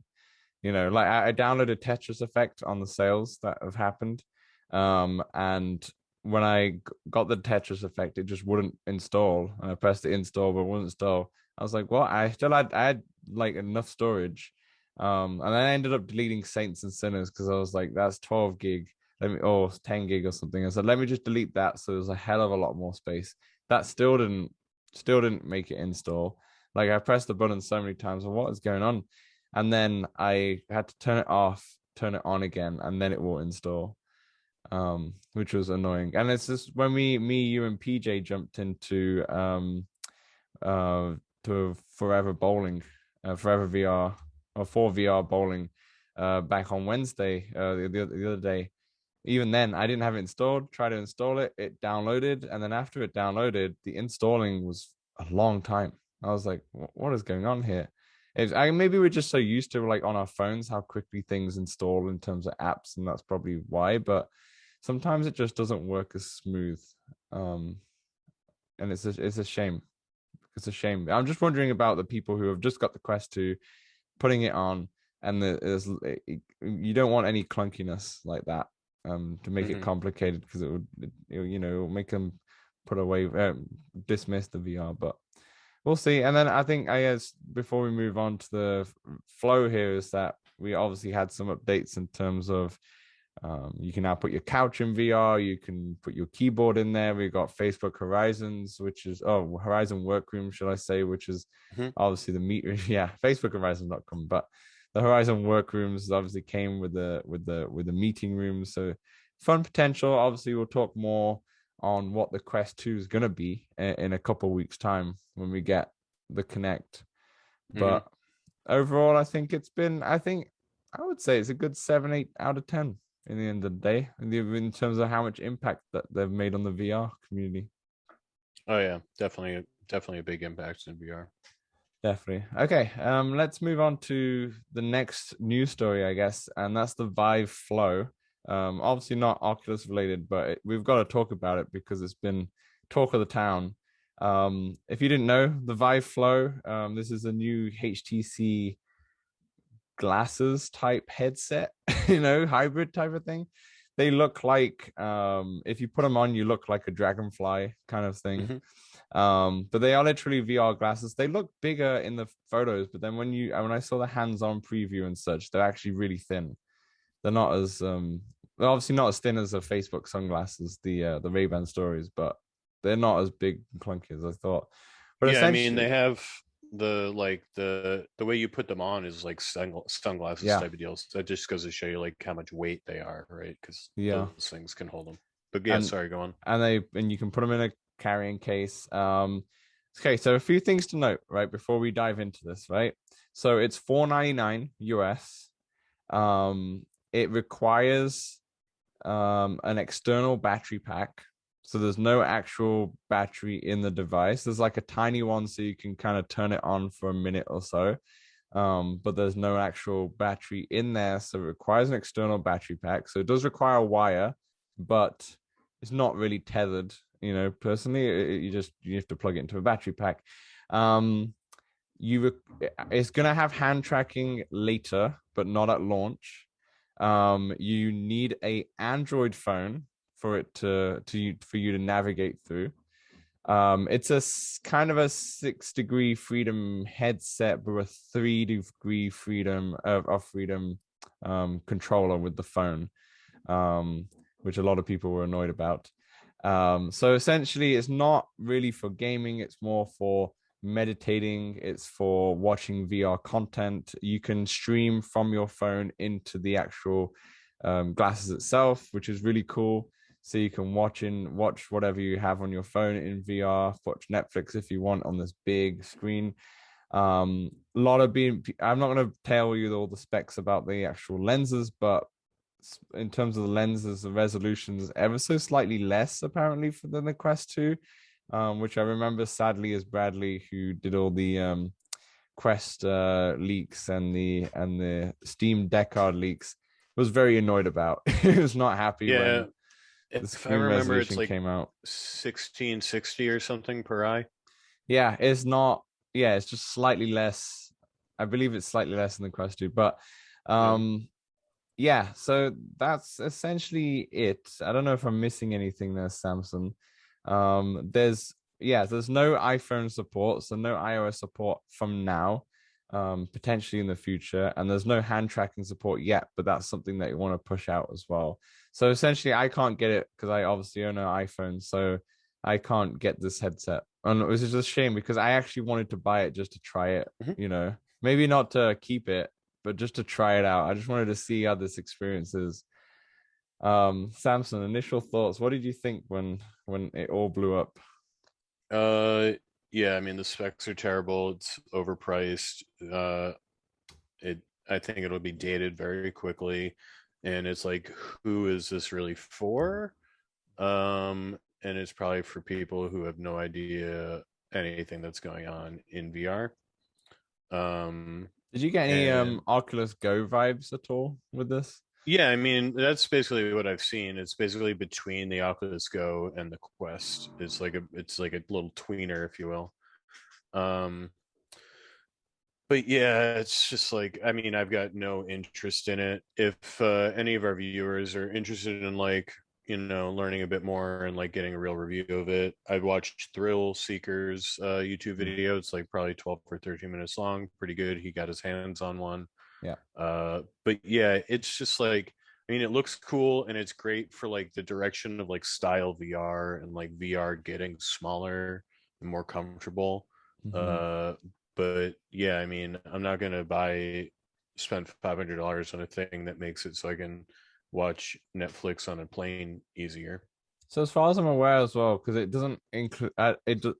Speaker 1: Like I downloaded Tetris Effect on the sales that have happened, and when I got the Tetris Effect, it just wouldn't install, and I pressed the install, but it wouldn't install. I was like, what? I had like enough storage, and then I ended up deleting Saints and Sinners because I was like, that's 12 gig, or 10 gig or something. I said, let me just delete that, so there's a hell of a lot more space. That still didn't make it install. Like I pressed the button so many times, and what is going on? And then I had to turn it off, turn it on again, and then it will install. Which was annoying. And it's just when you and PJ jumped into uh to Forever Bowling, Forever VR, or for VR bowling, back on Wednesday, the other day. Even then, I didn't have it installed. Tried to install it, it downloaded, and then after it downloaded, the installing was a long time. I was like, "What is going on here?" Maybe we're just so used to like on our phones how quickly things install in terms of apps, and that's probably why. But sometimes it just doesn't work as smooth, um, and it's a shame. It's a shame. I'm just wondering about the people who have just got the Quest 2, putting it on, and you don't want any clunkiness like that, to make it
Speaker 2: Hmm.
Speaker 1: complicated, because it'll make them put away, dismiss the VR. But we'll see. And then I think, I guess, before we move on to the flow here, is that we obviously had some updates in terms of You can now put your couch in VR. You can put your keyboard in there. We've got Facebook Horizons, which is Horizon Workroom, should I say, which is
Speaker 2: Hmm.
Speaker 1: obviously the meet. Yeah, Facebook Horizon.com, but the Horizon Workrooms obviously came with the meeting rooms. So fun potential. Obviously, we'll talk more on what the Quest 2 is gonna be in a couple of weeks' time when we get the Connect.
Speaker 2: Hmm.
Speaker 1: But overall, I think I would say it's a good 7, 8 out of 10 in the end of the day, in terms of how much impact that they've made on the VR community.
Speaker 2: Oh yeah, definitely a big impact in VR.
Speaker 1: Definitely. Okay, let's move on to the next news story, I guess, and that's the Vive Flow. Obviously not Oculus related, but we've got to talk about it because it's been talk of the town. If you didn't know, the Vive Flow, this is a new HTC glasses type headset, hybrid type of thing. They look like if you put them on, you look like a dragonfly kind of thing.
Speaker 2: Hmm.
Speaker 1: But they are literally VR glasses. They look bigger in the photos, but then when I saw the hands-on preview and such, they're actually really thin. They're not as they're obviously not as thin as the Facebook sunglasses, the Ray-Ban stories, but they're not as big and clunky as I thought. But
Speaker 2: Yeah, I mean they
Speaker 1: essentially,
Speaker 2: have the way you put them on is like sunglasses
Speaker 1: yeah,
Speaker 2: type of deals. That just goes to show you like how much weight they are, right? Because
Speaker 1: yeah.
Speaker 2: those things can hold them. But yeah,
Speaker 1: and
Speaker 2: sorry, go on.
Speaker 1: and you can put them in a carrying case. Okay, so a few things to note, right, before we dive into this, right? So it's 499 US. It requires an external battery pack. So there's no actual battery in the device. There's like a tiny one so you can kind of turn it on for a minute or so. But there's no actual battery in there, so it requires an external battery pack. So it does require a wire, but it's not really tethered. Personally, you have to plug it into a battery pack. Um, it's gonna have hand tracking later, but not at launch. You need a Android phone for it for you to navigate through. It's a kind of a 6 degree freedom headset, but a 3 degree freedom controller with the phone, which a lot of people were annoyed about. So essentially, it's not really for gaming. It's more for meditating. It's for watching VR content. You can stream from your phone into the actual glasses itself, which is really cool. So you can watch whatever you have on your phone in VR, watch Netflix if you want on this big screen. A lot of being, I'm not going to tell you all the specs about the actual lenses, but in terms of the lenses, the resolution is ever so slightly less apparently than the Quest 2, which I remember sadly is Bradley who did all the Quest leaks and the Steam Deckard leaks was very annoyed about. He was not happy
Speaker 2: Yeah,
Speaker 1: when the
Speaker 2: if I
Speaker 1: screen
Speaker 2: remember, it's
Speaker 1: resolution
Speaker 2: like
Speaker 1: came out.
Speaker 2: 1660 or something per eye.
Speaker 1: Yeah, it's not. Yeah, it's just slightly less. I believe it's slightly less than the Quest 2, but
Speaker 2: Yeah.
Speaker 1: um, yeah. So that's essentially it. I don't know if I'm missing anything there, Samson. There's no iPhone support, so no iOS support from now. Potentially in the future, and there's no hand tracking support yet, but that's something that you want to push out as well. So essentially, I can't get it because I obviously own an iPhone, so I can't get this headset. And it was just a shame because I actually wanted to buy it just to try it,
Speaker 2: Mhm.
Speaker 1: maybe not to keep it, but just to try it out. I just wanted to see how this experience is. Samson, initial thoughts. What did you think when it all blew up?
Speaker 2: Uh, yeah, I mean the specs are terrible. It's overpriced. It I think it'll be dated very quickly, and it's like, who is this really for? And it's probably for people who have no idea anything that's going on in VR. Um,
Speaker 1: Did you get any
Speaker 2: and
Speaker 1: Oculus Go vibes at all with this?
Speaker 2: yeah, I mean that's basically what I've seen. It's basically between the Oculus Go and the Quest. It's like a little tweener, if you will. Um, but yeah, it's just like, I mean, I've got no interest in it. If any of our viewers are interested in like, learning a bit more and like getting a real review of it, I've watched Thrill Seeker's YouTube
Speaker 1: Mm,
Speaker 2: video. It's like probably 12 or 13 minutes long. Pretty good. He got his hands on one.
Speaker 1: yeah.
Speaker 2: But yeah, it's just like, I mean, it looks cool and it's great for like the direction of like style VR and like VR getting smaller and more comfortable.
Speaker 1: Hmm.
Speaker 2: Uh, but yeah, I mean, I'm not gonna spend $500 on a thing that makes it so I can watch Netflix on a plane easier.
Speaker 1: So as far as I'm aware as well, because it doesn't include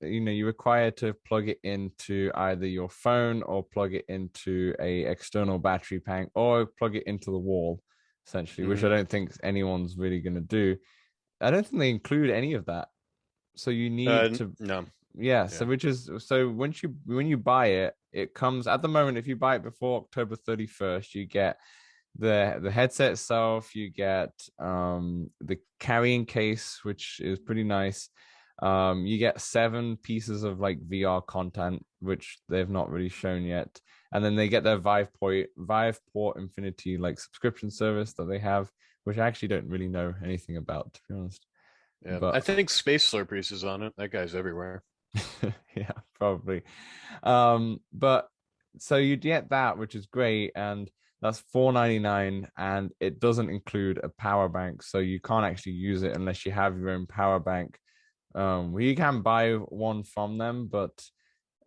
Speaker 1: you require to plug it into either your phone or plug it into a external battery pack or plug it into the wall, essentially, which I
Speaker 2: Hmm.
Speaker 1: don't think anyone's really going to do. I don't think they include any of that. So you need to,
Speaker 2: No,
Speaker 1: yeah. So
Speaker 2: yeah.
Speaker 1: which is so when you buy it, it comes at the moment. If you buy it before October 31st, you get the headset itself, you get the carrying case, which is pretty nice. You get 7 pieces of like VR content, which they've not really shown yet. And then they get their Viveport Infinity like subscription service that they have, which I actually don't really know anything about, to be honest.
Speaker 2: Yeah, I
Speaker 1: But
Speaker 2: think Space Slurpees is on it. That guy's everywhere.
Speaker 1: yeah, probably. But so you get that, which is great, and that's 499, and it doesn't include a power bank, so you can't actually use it unless you have your own power bank. Well, you can buy one from them, but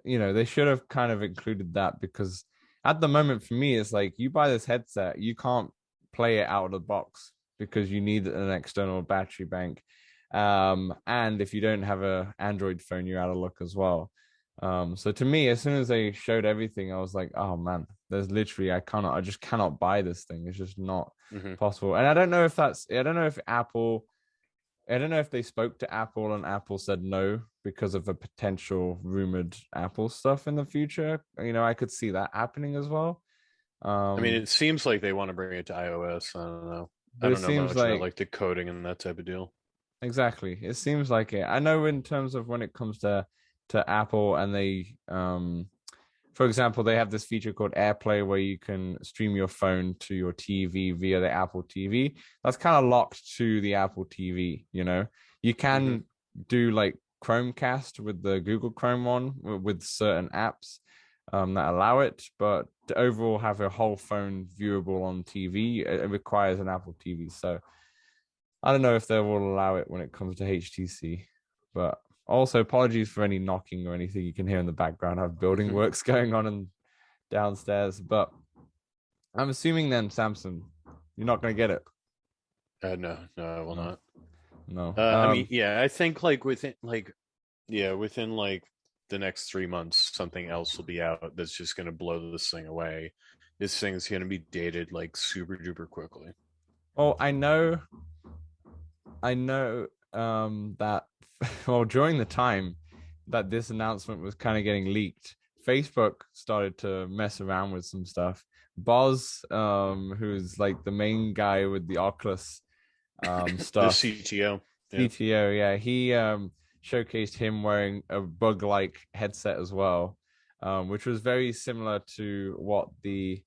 Speaker 1: they should have kind of included that because at the moment for me, it's like you buy this headset, you can't play it out of the box because you need an external battery bank. And if you don't have a Android phone, you're out of luck as well. So to me, as soon as they showed everything, I was like, oh man, there's literally I just cannot buy this thing. It's just not
Speaker 2: Hmm.
Speaker 1: possible. And I don't know if I don't know if they spoke to Apple and Apple said no because of a potential rumored Apple stuff in the future. I could see that happening as well.
Speaker 2: I mean,
Speaker 1: Um,
Speaker 2: it seems like they want to bring it to iOS. I don't know. I
Speaker 1: but it
Speaker 2: don't know
Speaker 1: seems
Speaker 2: much about
Speaker 1: like
Speaker 2: like the coding and that type of deal.
Speaker 1: exactly. It seems like it. I know in terms of when it comes to Apple and they for example, they have this feature called AirPlay where you can stream your phone to your TV via the Apple TV. That's kind of locked to the Apple TV, you know. You
Speaker 2: Hmm.
Speaker 1: can do like Chromecast with the Google Chrome one with certain apps that allow it, but to overall have a whole phone viewable on TV, it requires an Apple TV. So I don't know if they will allow it when it comes to HTC, but also apologies for any knocking or anything you can hear in the background. I have building
Speaker 2: Hmm.
Speaker 1: works going on and downstairs, but I'm assuming then Samsung, you're not going to get it.
Speaker 2: No, no, I will
Speaker 1: No,
Speaker 2: not.
Speaker 1: no.
Speaker 2: I mean, yeah, I think like within like the next 3 months, something else will be out that's just going to blow this thing away. This thing's going to be dated like super duper quickly.
Speaker 1: Oh, I know that well during the time that this announcement was kind of getting leaked, Facebook started to mess around with some stuff. Boz, who's like the main guy with the Oculus
Speaker 2: The
Speaker 1: stuff,
Speaker 2: CTO, yeah.
Speaker 1: CTO, yeah, he showcased him wearing a bug-like headset as well, which was very similar to what the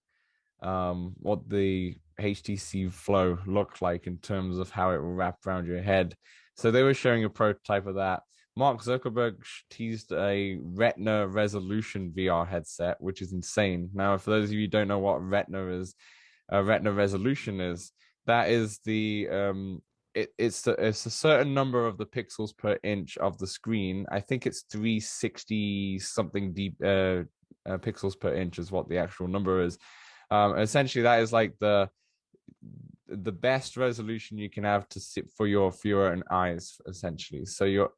Speaker 1: HTC Flow looked like in terms of how it will wrap around your head. So they were showing a prototype of that. Mark Zuckerberg teased a Retina resolution VR headset, which is insane. Now, for those of you who don't know what Retina resolution is, that is it's a certain number of the pixels per inch of the screen. I think it's 360 something deep pixels per inch is what the actual number is. Essentially, that is like the best resolution you can have to sit for your own eyes, essentially. So you're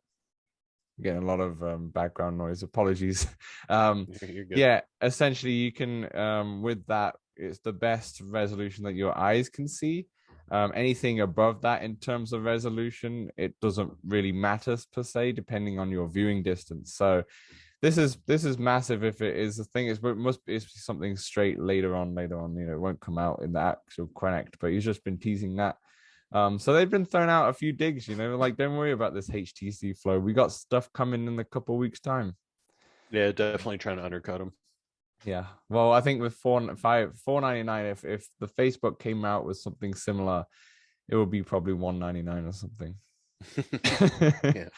Speaker 1: getting a lot of background noise. Apologies.
Speaker 2: You're good.
Speaker 1: Yeah, essentially, you can with that, it's the best resolution that your eyes can see. Anything above that in terms of resolution, it doesn't really matter per se, depending on your viewing distance. So this is massive if it is. The thing is, but it must be something straight later on. It won't come out in the actual Connect, but he's just been teasing that. So they've been throwing out a few digs, like don't worry about this HTC Flow. We got stuff coming in a couple of weeks time.
Speaker 2: Yeah, definitely trying to undercut him.
Speaker 1: Yeah. Well, I think with 499, if the Facebook came out with something similar, it would be probably 199 or something.
Speaker 2: Yeah.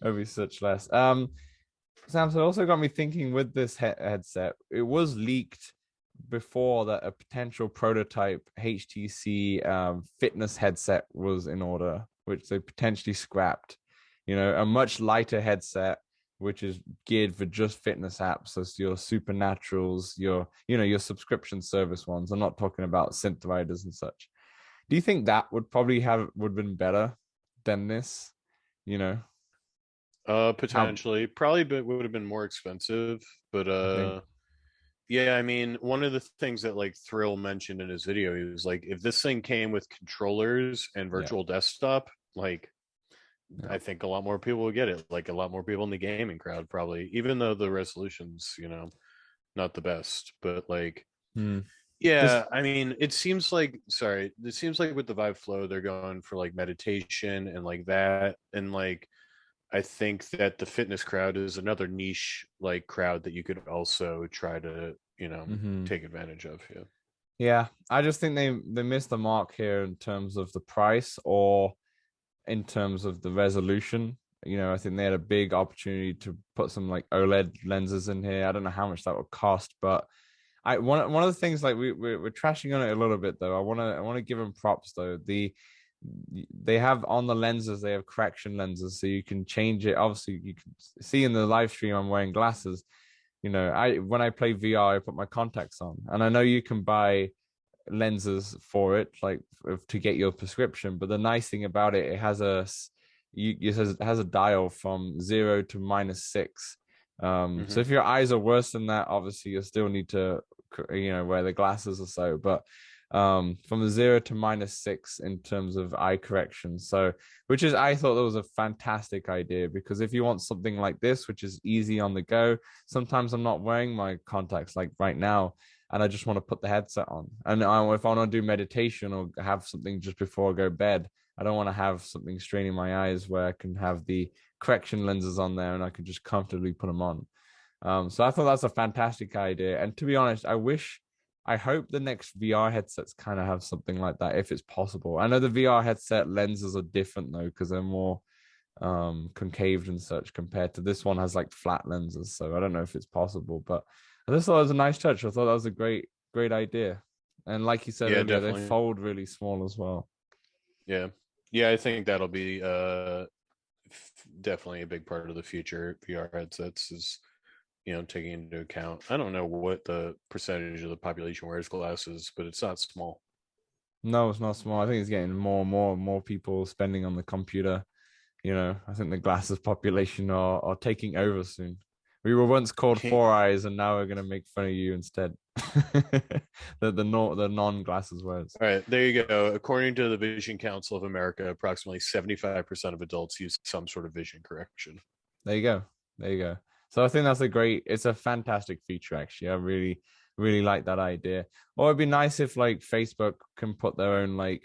Speaker 1: It'd be such less. Samsung also got me thinking with this headset. It was leaked before that a potential prototype HTC fitness headset was in order, which they potentially scrapped. You know, a much lighter headset, which is geared for just fitness apps, so your supernaturals, your subscription service ones. I'm not talking about synth riders and such. Do you think that would have been better than this? You know, how
Speaker 2: Potentially, probably, but would have been more expensive. But
Speaker 1: I think,
Speaker 2: yeah, I mean, one of the things that like Thrill mentioned in his video, he was like, if this thing came with controllers and
Speaker 1: yeah,
Speaker 2: virtual desktop, like
Speaker 1: yeah.
Speaker 2: I think a lot more people will get it. Like a lot more people in the gaming crowd, probably, even though the resolution's, not the best. But like,
Speaker 1: Hmm.
Speaker 2: yeah,
Speaker 1: Just
Speaker 2: I mean, it seems like with the Vive Flow, they're going for like meditation and like that. And like, I think that the fitness crowd is another niche like crowd that you could also try to,
Speaker 1: mhm.
Speaker 2: take advantage of. Yeah.
Speaker 1: Yeah, I just think they missed the mark here in terms of the price or in terms of the resolution. You know, I think they had a big opportunity to put some like OLED lenses in here. I don't know how much that would cost, but one of the things like we're trashing on it a little bit though. I want to give them props though. They have on the lenses, they have correction lenses, so you can change it. Obviously, you can see in the live stream I'm wearing glasses. You know, I when I play VR, I put my contacts on, and I know you can buy lenses for it, like to get your prescription. But the nice thing about it, it has a dial from 0 to -6. So
Speaker 2: Hmm.
Speaker 1: if your eyes are worse than that, obviously you still need to, wear the glasses or so. But from the 0 to -6 in terms of eye correction. So, which is, I thought that was a fantastic idea because if you want something like this, which is easy on the go, sometimes I'm not wearing my contacts like right now and I just want to put the headset on. And if I want to do meditation or have something just before I go bed, I don't want to have something straining my eyes where I can have the correction lenses on there and I can just comfortably put them on. So I thought that's a fantastic idea. And to be honest, I hope the next VR headsets kind of have something like that if it's possible. I know the VR headset lenses are different though because they're more concaved and such compared to this one has like flat lenses. So I don't know if it's possible, but I just thought it was a nice touch. I thought that was a great idea. And like you said
Speaker 2: Yeah,
Speaker 1: earlier, they
Speaker 2: definitely.
Speaker 1: fold really small as well.
Speaker 2: Yeah. Yeah, I think that'll be definitely a big part of the future VR headsets is, taking into account. I don't know what the percentage of the population wears glasses, but it's not small.
Speaker 1: No, it's not small. I think it's getting more people spending on the computer. You know, I think the glasses population are taking over soon. We were once called Four Eyes, and now we're gonna make fun of you instead. The non glasses words.
Speaker 2: All right, there you go. According to the Vision Council of America, approximately 75% of adults use some sort of vision correction.
Speaker 1: There you go. There you go. So I think it's a fantastic feature actually. I really like that idea. Or it'd be nice if like Facebook can put their own like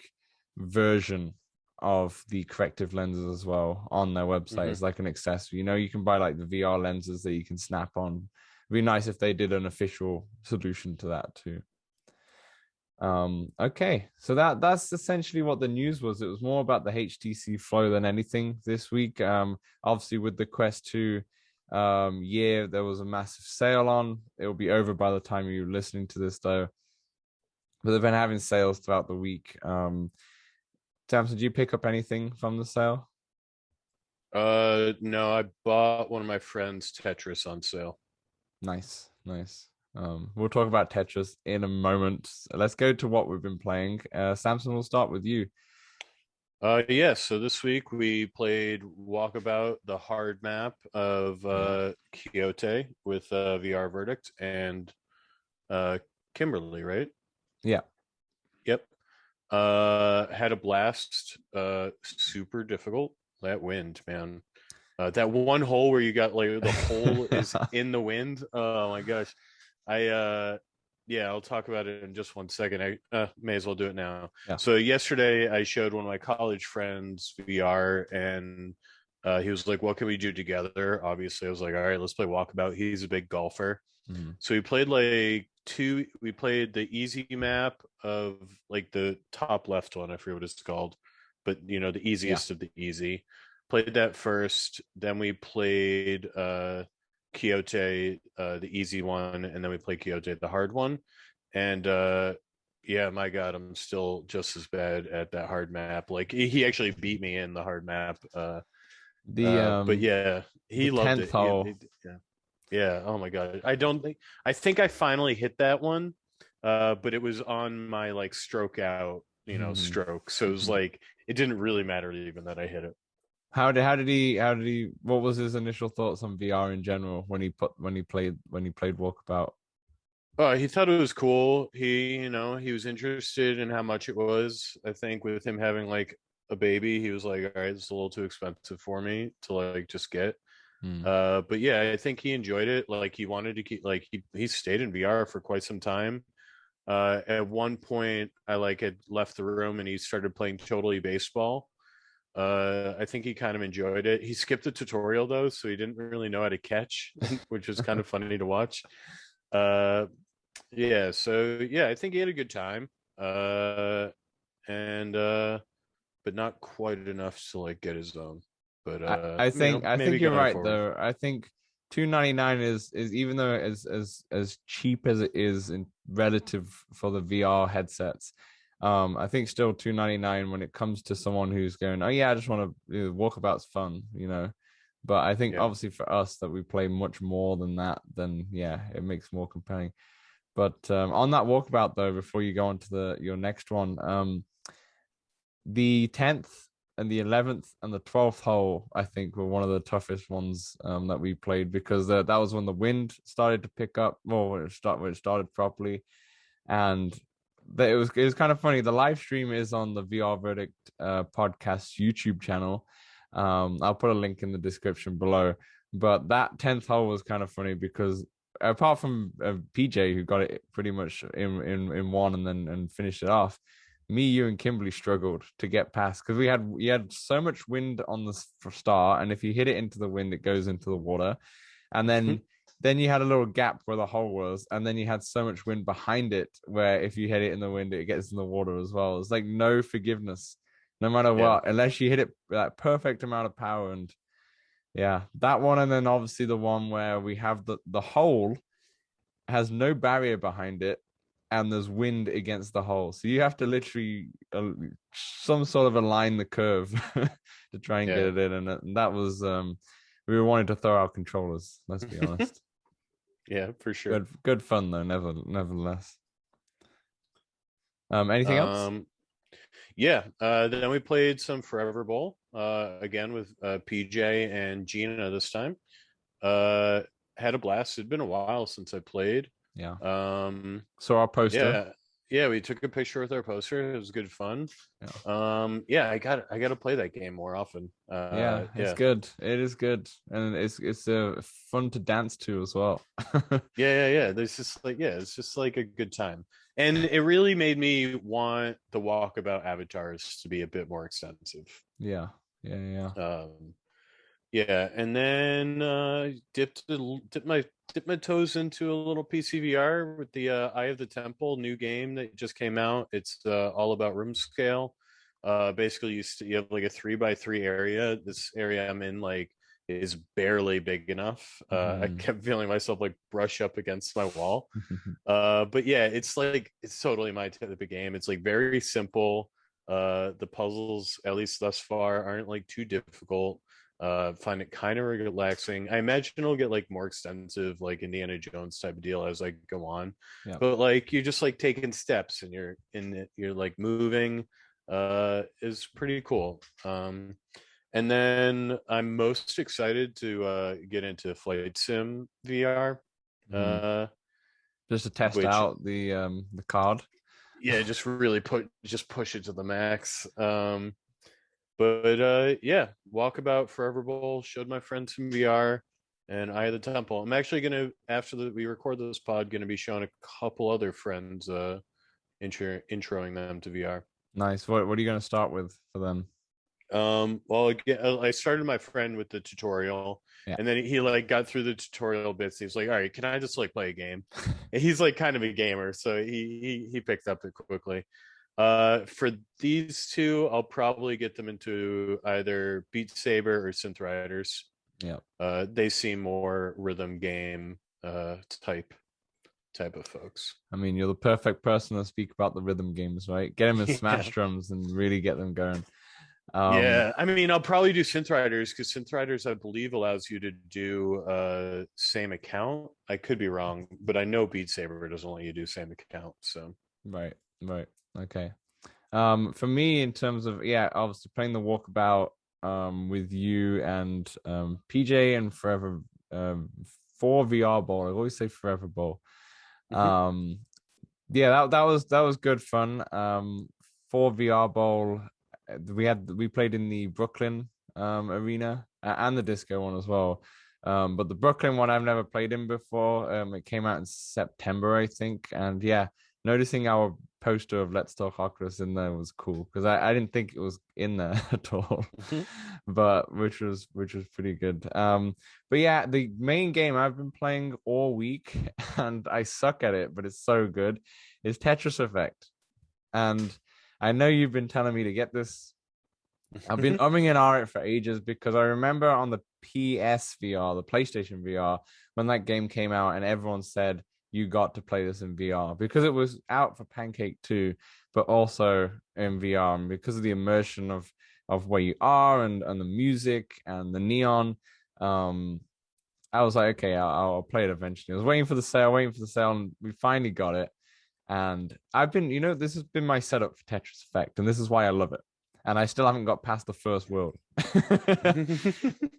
Speaker 1: version of the corrective lenses as well on their website
Speaker 2: Hmm.
Speaker 1: as like an accessory. You know, you can buy like the VR lenses that you can snap on. It'd be nice if they did an official solution to that too. Okay, so that's essentially what the news was. It was more about the HTC Flow than anything this week. Obviously with the Quest 2 year, there was a massive sale on. It will be over by the time you're listening to this though. But they've been having sales throughout the week. Samson, did you pick up anything from the sale?
Speaker 2: No, I bought one of my friends' Tetris on sale.
Speaker 1: Nice, nice. We'll talk about Tetris in a moment. Let's go to what we've been playing. Samson, we'll start with you.
Speaker 2: Yes, so this week we played Walkabout, the hard map of
Speaker 1: Yeah.
Speaker 2: Quixote with VR Verdict and uh Kimberly, right?
Speaker 1: Yeah.
Speaker 2: Yep. Had a blast. Super difficult. That wind, man. That one hole where you got like the hole is in the wind. Oh my gosh. I yeah, I'll talk about it in just one second. I may as well do it now.
Speaker 1: Yeah.
Speaker 2: So yesterday I showed one of my college friends VR and he was like, "What can we do together?" Obviously, I was like, "All right, let's play Walkabout." He's a big golfer.
Speaker 1: Mhm.
Speaker 2: So we played like two. We played the easy map of like the top left one. I forget what it's called, but the
Speaker 1: Yeah.
Speaker 2: easiest of the easy. Played that first. Then we played Quixote, the easy one, and then we played Quixote, the hard one. And yeah, my God, I'm still just as bad at that hard map. Like he actually beat me in the hard map.
Speaker 1: The
Speaker 2: But yeah,
Speaker 1: the
Speaker 2: he loved
Speaker 1: 10th
Speaker 2: it.
Speaker 1: hole.
Speaker 2: Yeah. Yeah. Oh my God. I think I finally hit that one. But it was on my like stroke out, stroke. So it was like it didn't really matter even that I hit it.
Speaker 1: How did he what was his initial thoughts on VR in general when he played Walkabout?
Speaker 2: He thought it was cool. He was interested in how much it was. I think with him having like a baby, he was like, all right, it's a little too expensive for me to like just get.
Speaker 1: Hmm.
Speaker 2: But yeah, I think he enjoyed it. Like he wanted to keep like he stayed in VR for quite some time. At one point I like had left the room and he started playing totally baseball. I think he kind of enjoyed it. He skipped the tutorial though, so he didn't really know how to catch, which was kind of funny to watch. Uh, yeah, so yeah, I think he had a good time. And but not quite enough to like get his own. But
Speaker 1: I think
Speaker 2: maybe
Speaker 1: you're
Speaker 2: going
Speaker 1: right
Speaker 2: forward.
Speaker 1: though. I think 299 is even though as cheap as it is in relative for the VR headsets, I think still 299 when it comes to someone who's going, oh yeah, I just want to walkabout's fun. But I think
Speaker 2: Yeah.
Speaker 1: obviously for us that we play much more than that, then yeah, it makes more compelling. But on that walkabout though, before you go on to your next one, the 10th and the 11th and the 12th hole, I think, were one of the toughest ones that we played because that was when the wind started to pick up. Well, when it started properly, and it was kind of funny. The live stream is on the VR Verdict podcast YouTube channel. I'll put a link in the description below. But that 10th hole was kind of funny because apart from PJ who got it pretty much in one and then finished it off, me, you, and Kimberly struggled to get past because we had so much wind on the start, and if you hit it into the wind, it goes into the water, and then you had a little gap where the hole was, and then you had so much wind behind it where if you hit it in the wind, it gets in the water as well. It's like no forgiveness, no matter
Speaker 2: Yeah.
Speaker 1: what, unless you hit it that perfect amount of power. And yeah, that one, and then obviously the one where we have the hole has no barrier behind it and there's wind against the hole. So you have to literally some sort of align the curve to try and get
Speaker 2: Yeah.
Speaker 1: it in. And that was we were wanting to throw our controllers, let's be honest.
Speaker 2: Yeah, for sure.
Speaker 1: Good fun though, nevertheless. Anything else?
Speaker 2: Um, yeah. Then we played some Forever Bowl. Again with PJ and Gina this time. Uh, had a blast. It'd been a while since I played.
Speaker 1: Yeah.
Speaker 2: Um,
Speaker 1: So our poster.
Speaker 2: yeah, yeah. We took a picture with our poster. It was good fun.
Speaker 1: Yeah.
Speaker 2: Yeah. I got to play that game more often.
Speaker 1: Yeah, it's
Speaker 2: Yeah.
Speaker 1: good. It is good. And it's fun to dance to as well.
Speaker 2: Yeah. There's just like, yeah, it's just like a good time. And it really made me want the walkabout avatars to be a bit more extensive.
Speaker 1: Yeah. Yeah, yeah.
Speaker 2: Um, yeah, and then dipped my toes into a little PCVR with the Eye of the Temple new game that just came out. It's all about room scale. Basically, you have like a 3x3 area. This area I'm in like is barely big enough. I
Speaker 1: Mhm.
Speaker 2: kept feeling myself like brush up against my wall. But yeah, it's totally my type of game. It's like very simple. The puzzles, at least thus far, aren't like too difficult. Find it kind of relaxing. I imagine it'll get like more extensive, like Indiana Jones type of deal as I go on.
Speaker 1: Yeah.
Speaker 2: But like you're just like taking steps and you're like moving. Is pretty cool. And then I'm most excited to get into Flight Sim VR.
Speaker 1: Mhm.
Speaker 2: Uh,
Speaker 1: Just to test
Speaker 2: which
Speaker 1: out the card.
Speaker 2: yeah, just push it to the max. But yeah, Walkabout, Forever Bowl, showed my friends some VR, and Eye of the Temple. I'm actually gonna after we record this pod, gonna be showing a couple other friends, introing them to VR.
Speaker 1: Nice. What are you going to start with for them?
Speaker 2: Well, again, I started my friend with the tutorial,
Speaker 1: Yeah.
Speaker 2: and then he like got through the tutorial bits. He was like, "All right, can I just like play a game?" And he's like kind of a gamer, so he picked up it quickly. For these two, I'll probably get them into either Beat Saber or Synth Riders.
Speaker 1: Yeah.
Speaker 2: They seem more rhythm game type. type of folks.
Speaker 1: I mean, you're the perfect person to speak about the rhythm games, right? Get them in Smash
Speaker 2: Yeah.
Speaker 1: drums and really get them going. Um,
Speaker 2: Yeah, I mean, I'll probably do Synth Riders because Synth Riders, I believe, allows you to do same account. I could be wrong, but I know Beat Saber doesn't let you do same account. So
Speaker 1: right, right, okay. For me, in terms of yeah, obviously playing the walkabout with you and PJ and Forever for VR Ball. I always say Forever Ball.
Speaker 2: mhm.
Speaker 1: Um, yeah, that was good fun. For VR Bowl, we played in the Brooklyn arena and the disco one as well. But the Brooklyn one I've never played in before. It came out in September, I think, and yeah, noticing our poster of Let's Talk Oculus in there was cool because I didn't think it was in there at all,
Speaker 2: Mhm.
Speaker 1: but which was pretty good. But yeah, the main game I've been playing all week, and I suck at it, but it's so good, is Tetris Effect. And I know you've been telling me to get this. I've been umming and ahhing it for ages because I remember on the PSVR, the PlayStation VR, when that game came out, and everyone said you got to play this in VR because it was out for Pancake too, but also in VR, and because of the immersion of where you are and the music and the neon. Um, I was like, okay, I'll play it eventually. I was waiting for the sale, and we finally got it. And I've been, this has been my setup for Tetris Effect, and this is why I love it. And I still haven't got past the first world.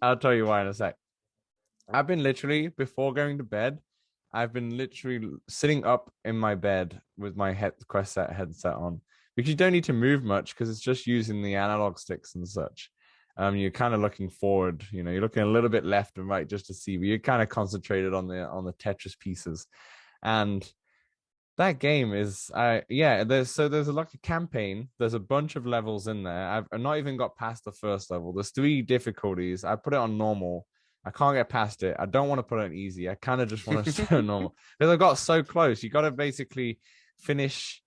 Speaker 1: I'll tell you why in a sec. I've been literally, before going to bed, I've been literally sitting up in my bed with my Quest set headset on because you don't need to move much because it's just using the analog sticks and such. You're kind of looking forward, you're looking a little bit left and right just to see, but you're kind of concentrated on the Tetris pieces. And that game is yeah, there's like a campaign, there's a bunch of levels in there. I've not even got past the first level. There's three difficulties. I put it on normal. I can't get past it. I don't want to put it on easy. I kind of just want to stay on normal because I got so close. You got to basically finish.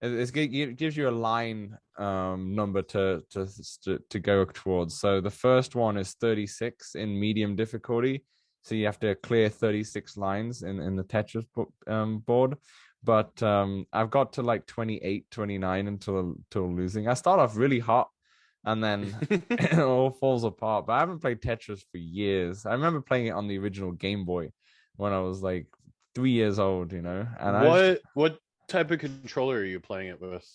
Speaker 1: It gives you a line number to go towards. So the first one is 36 in medium difficulty. So you have to clear 36 lines in the Tetris board. But I've got to like 28, 29 until losing. I start off really hot and then it all falls apart. But I haven't played Tetris for years. I remember playing it on the original Game Boy when I was like 3 years old, and
Speaker 2: what type of controller are you playing it with?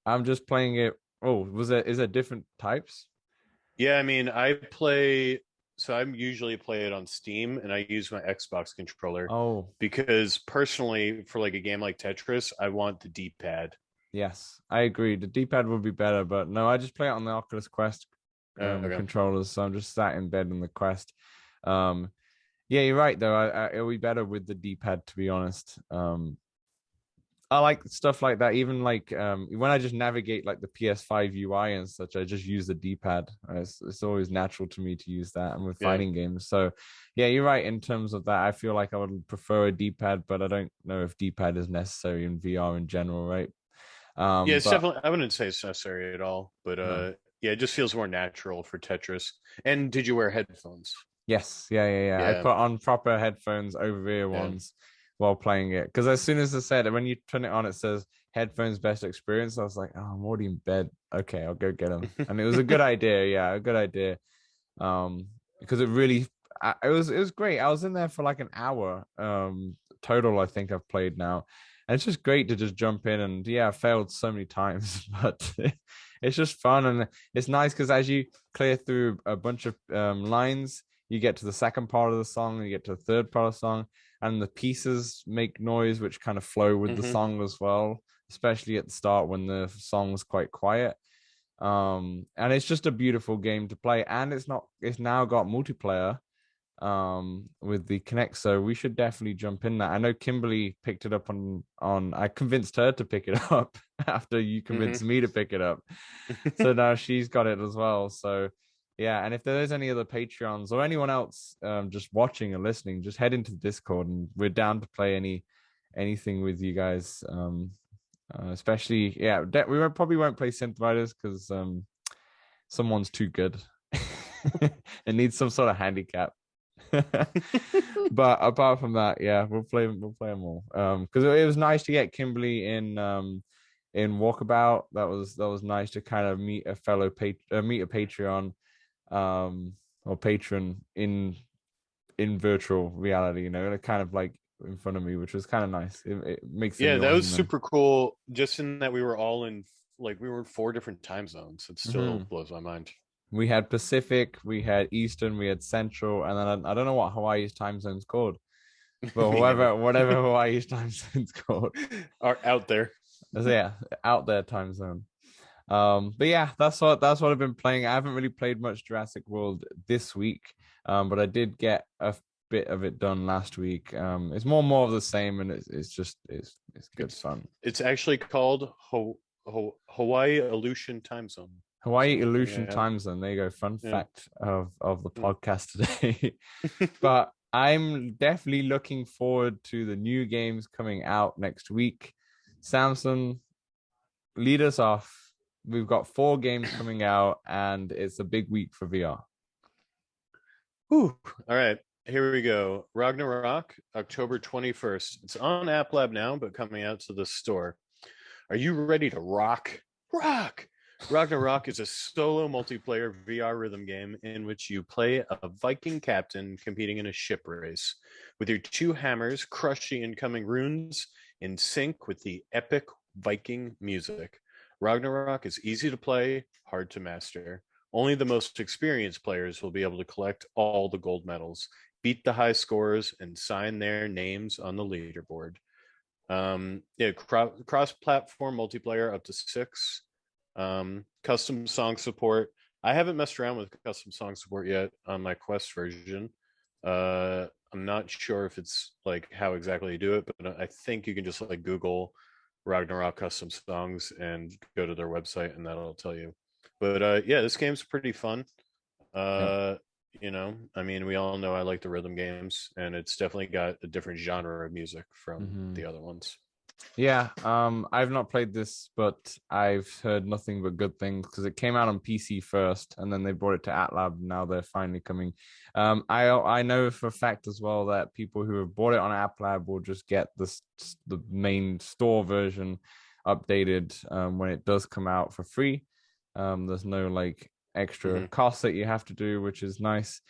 Speaker 1: I'm just playing it. Oh, is there different types?
Speaker 2: Yeah, I mean, I usually play it on Steam and I use my Xbox controller
Speaker 1: Oh,
Speaker 2: because personally, for like a game like Tetris, I want the D-pad.
Speaker 1: yes, I agree. The D-pad would be better, but no, I just play it on the Oculus Quest
Speaker 2: Okay.
Speaker 1: controllers. So I'm just sat in bed in the Quest. Um, yeah, you're right though. It'll be better with the D-pad, to be honest. I like stuff like that. Even like when I just navigate like the PS5 UI and such, I just use the D-pad. It's always natural to me to use that, and with
Speaker 2: Yeah.
Speaker 1: fighting games. So, yeah, you're right in terms of that. I feel like I would prefer a D-pad, but I don't know if D-pad is necessary in VR in general, right?
Speaker 2: Yeah, it's
Speaker 1: But
Speaker 2: definitely, I wouldn't say it's necessary at all, but
Speaker 1: no.
Speaker 2: yeah, it just feels more natural for Tetris. And did you wear headphones?
Speaker 1: Yes, yeah, yeah, yeah. I
Speaker 2: Yeah.
Speaker 1: put on proper headphones, over ear
Speaker 2: Yeah.
Speaker 1: ones while playing it. Because as soon as I said, when you turn it on, it says headphones best experience. I was like, oh, I'm already in bed. Okay, I'll go get them. And it was a good idea. Yeah, a good idea. Because it really, it was great. I was in there for like an hour. Total, I think I've played now. And it's just great to just jump in and yeah, I failed so many times, but it's just fun and it's nice because as you clear through a bunch of lines you get to the second part of the song, you get to the third part of the song, and the pieces make noise which kind of flow with the
Speaker 2: Hmm.
Speaker 1: song as well, especially at the start when the song's quite quiet. And it's just a beautiful game to play, and it's now got multiplayer with the Connect, so we should definitely jump in that. I know Kimberly picked it up on I convinced her to pick it up after you
Speaker 2: Hmm.
Speaker 1: convinced me to pick it up. So now she's got it as well. So yeah, and if there is any other Patreons or anyone else just watching or listening, just head into the Discord and we're down to play anything with you guys. Especially yeah, probably won't play Synth Riders because someone's too good. It needs some sort of handicap. But apart from that, yeah, we'll play them all. Because it was nice to get Kimberly in Walkabout. That was nice to kind of meet a fellow meet a Patreon or patron in virtual reality, kind of like in front of me, which was kind of nice. It makes it
Speaker 2: Yeah, that
Speaker 1: more
Speaker 2: was
Speaker 1: human.
Speaker 2: super cool. Just in that we were all in like we were in 4 different time zones. It still
Speaker 1: Hmm.
Speaker 2: blows my mind.
Speaker 1: We had Pacific, we had Eastern, we had Central, and then I don't know what Hawaii's time zone's called, but
Speaker 2: Me neither.
Speaker 1: whatever Hawaii's time zone's called.
Speaker 2: Are out there.
Speaker 1: So yeah, out there time zone. But yeah, that's what I've been playing. I haven't really played much Jurassic World this week, but I did get a bit of it done last week. It's more of the same, and it's good
Speaker 2: It's
Speaker 1: fun.
Speaker 2: it's actually called Hawaii Aleutian Time Zone. So
Speaker 1: Hawaii
Speaker 2: there you
Speaker 1: Illusion
Speaker 2: have it.
Speaker 1: Time Zone. There you go. Fun
Speaker 2: Yeah.
Speaker 1: fact of the
Speaker 2: Mm.
Speaker 1: podcast today. But I'm definitely looking forward to the new games coming out next week. Samson, lead us off. We've got 4 games coming out, and it's a big week for VR.
Speaker 2: Whew. All right, here we go. Ragnarok, October 21st. It's on App Lab now, but coming out to the store. Are you ready to rock? Rock! Ragnarok is a solo multiplayer VR rhythm game in which you play a Viking captain competing in a ship race. With your 2 hammers, crush the incoming runes in sync with the epic Viking music. Ragnarok is easy to play, hard to master. Only the most experienced players will be able to collect all the gold medals, beat the high scores, and sign their names on the leaderboard. Yeah, cross-platform multiplayer up to 6. Custom song support. I haven't messed around with custom song support yet on my Quest version. I'm not sure if it's like how exactly you do it, but I think you can just like Google Ragnarok custom songs and go to their website, and that'll tell you. But yeah, this game's pretty fun.
Speaker 1: Yep.
Speaker 2: Uh, I mean, we all know I like the rhythm games, and it's definitely got a different genre of music from
Speaker 1: Mm-hmm.
Speaker 2: the other ones.
Speaker 1: Yeah, I've not played this, but I've heard nothing but good things because it came out on PC first, and then they brought it to AtLab. Now they're finally coming. I know for a fact as well that people who have bought it on AppLab will just get the main store version updated when it does come out for free. There's no like extra
Speaker 2: Hmm.
Speaker 1: cost that you have to do, which is nice.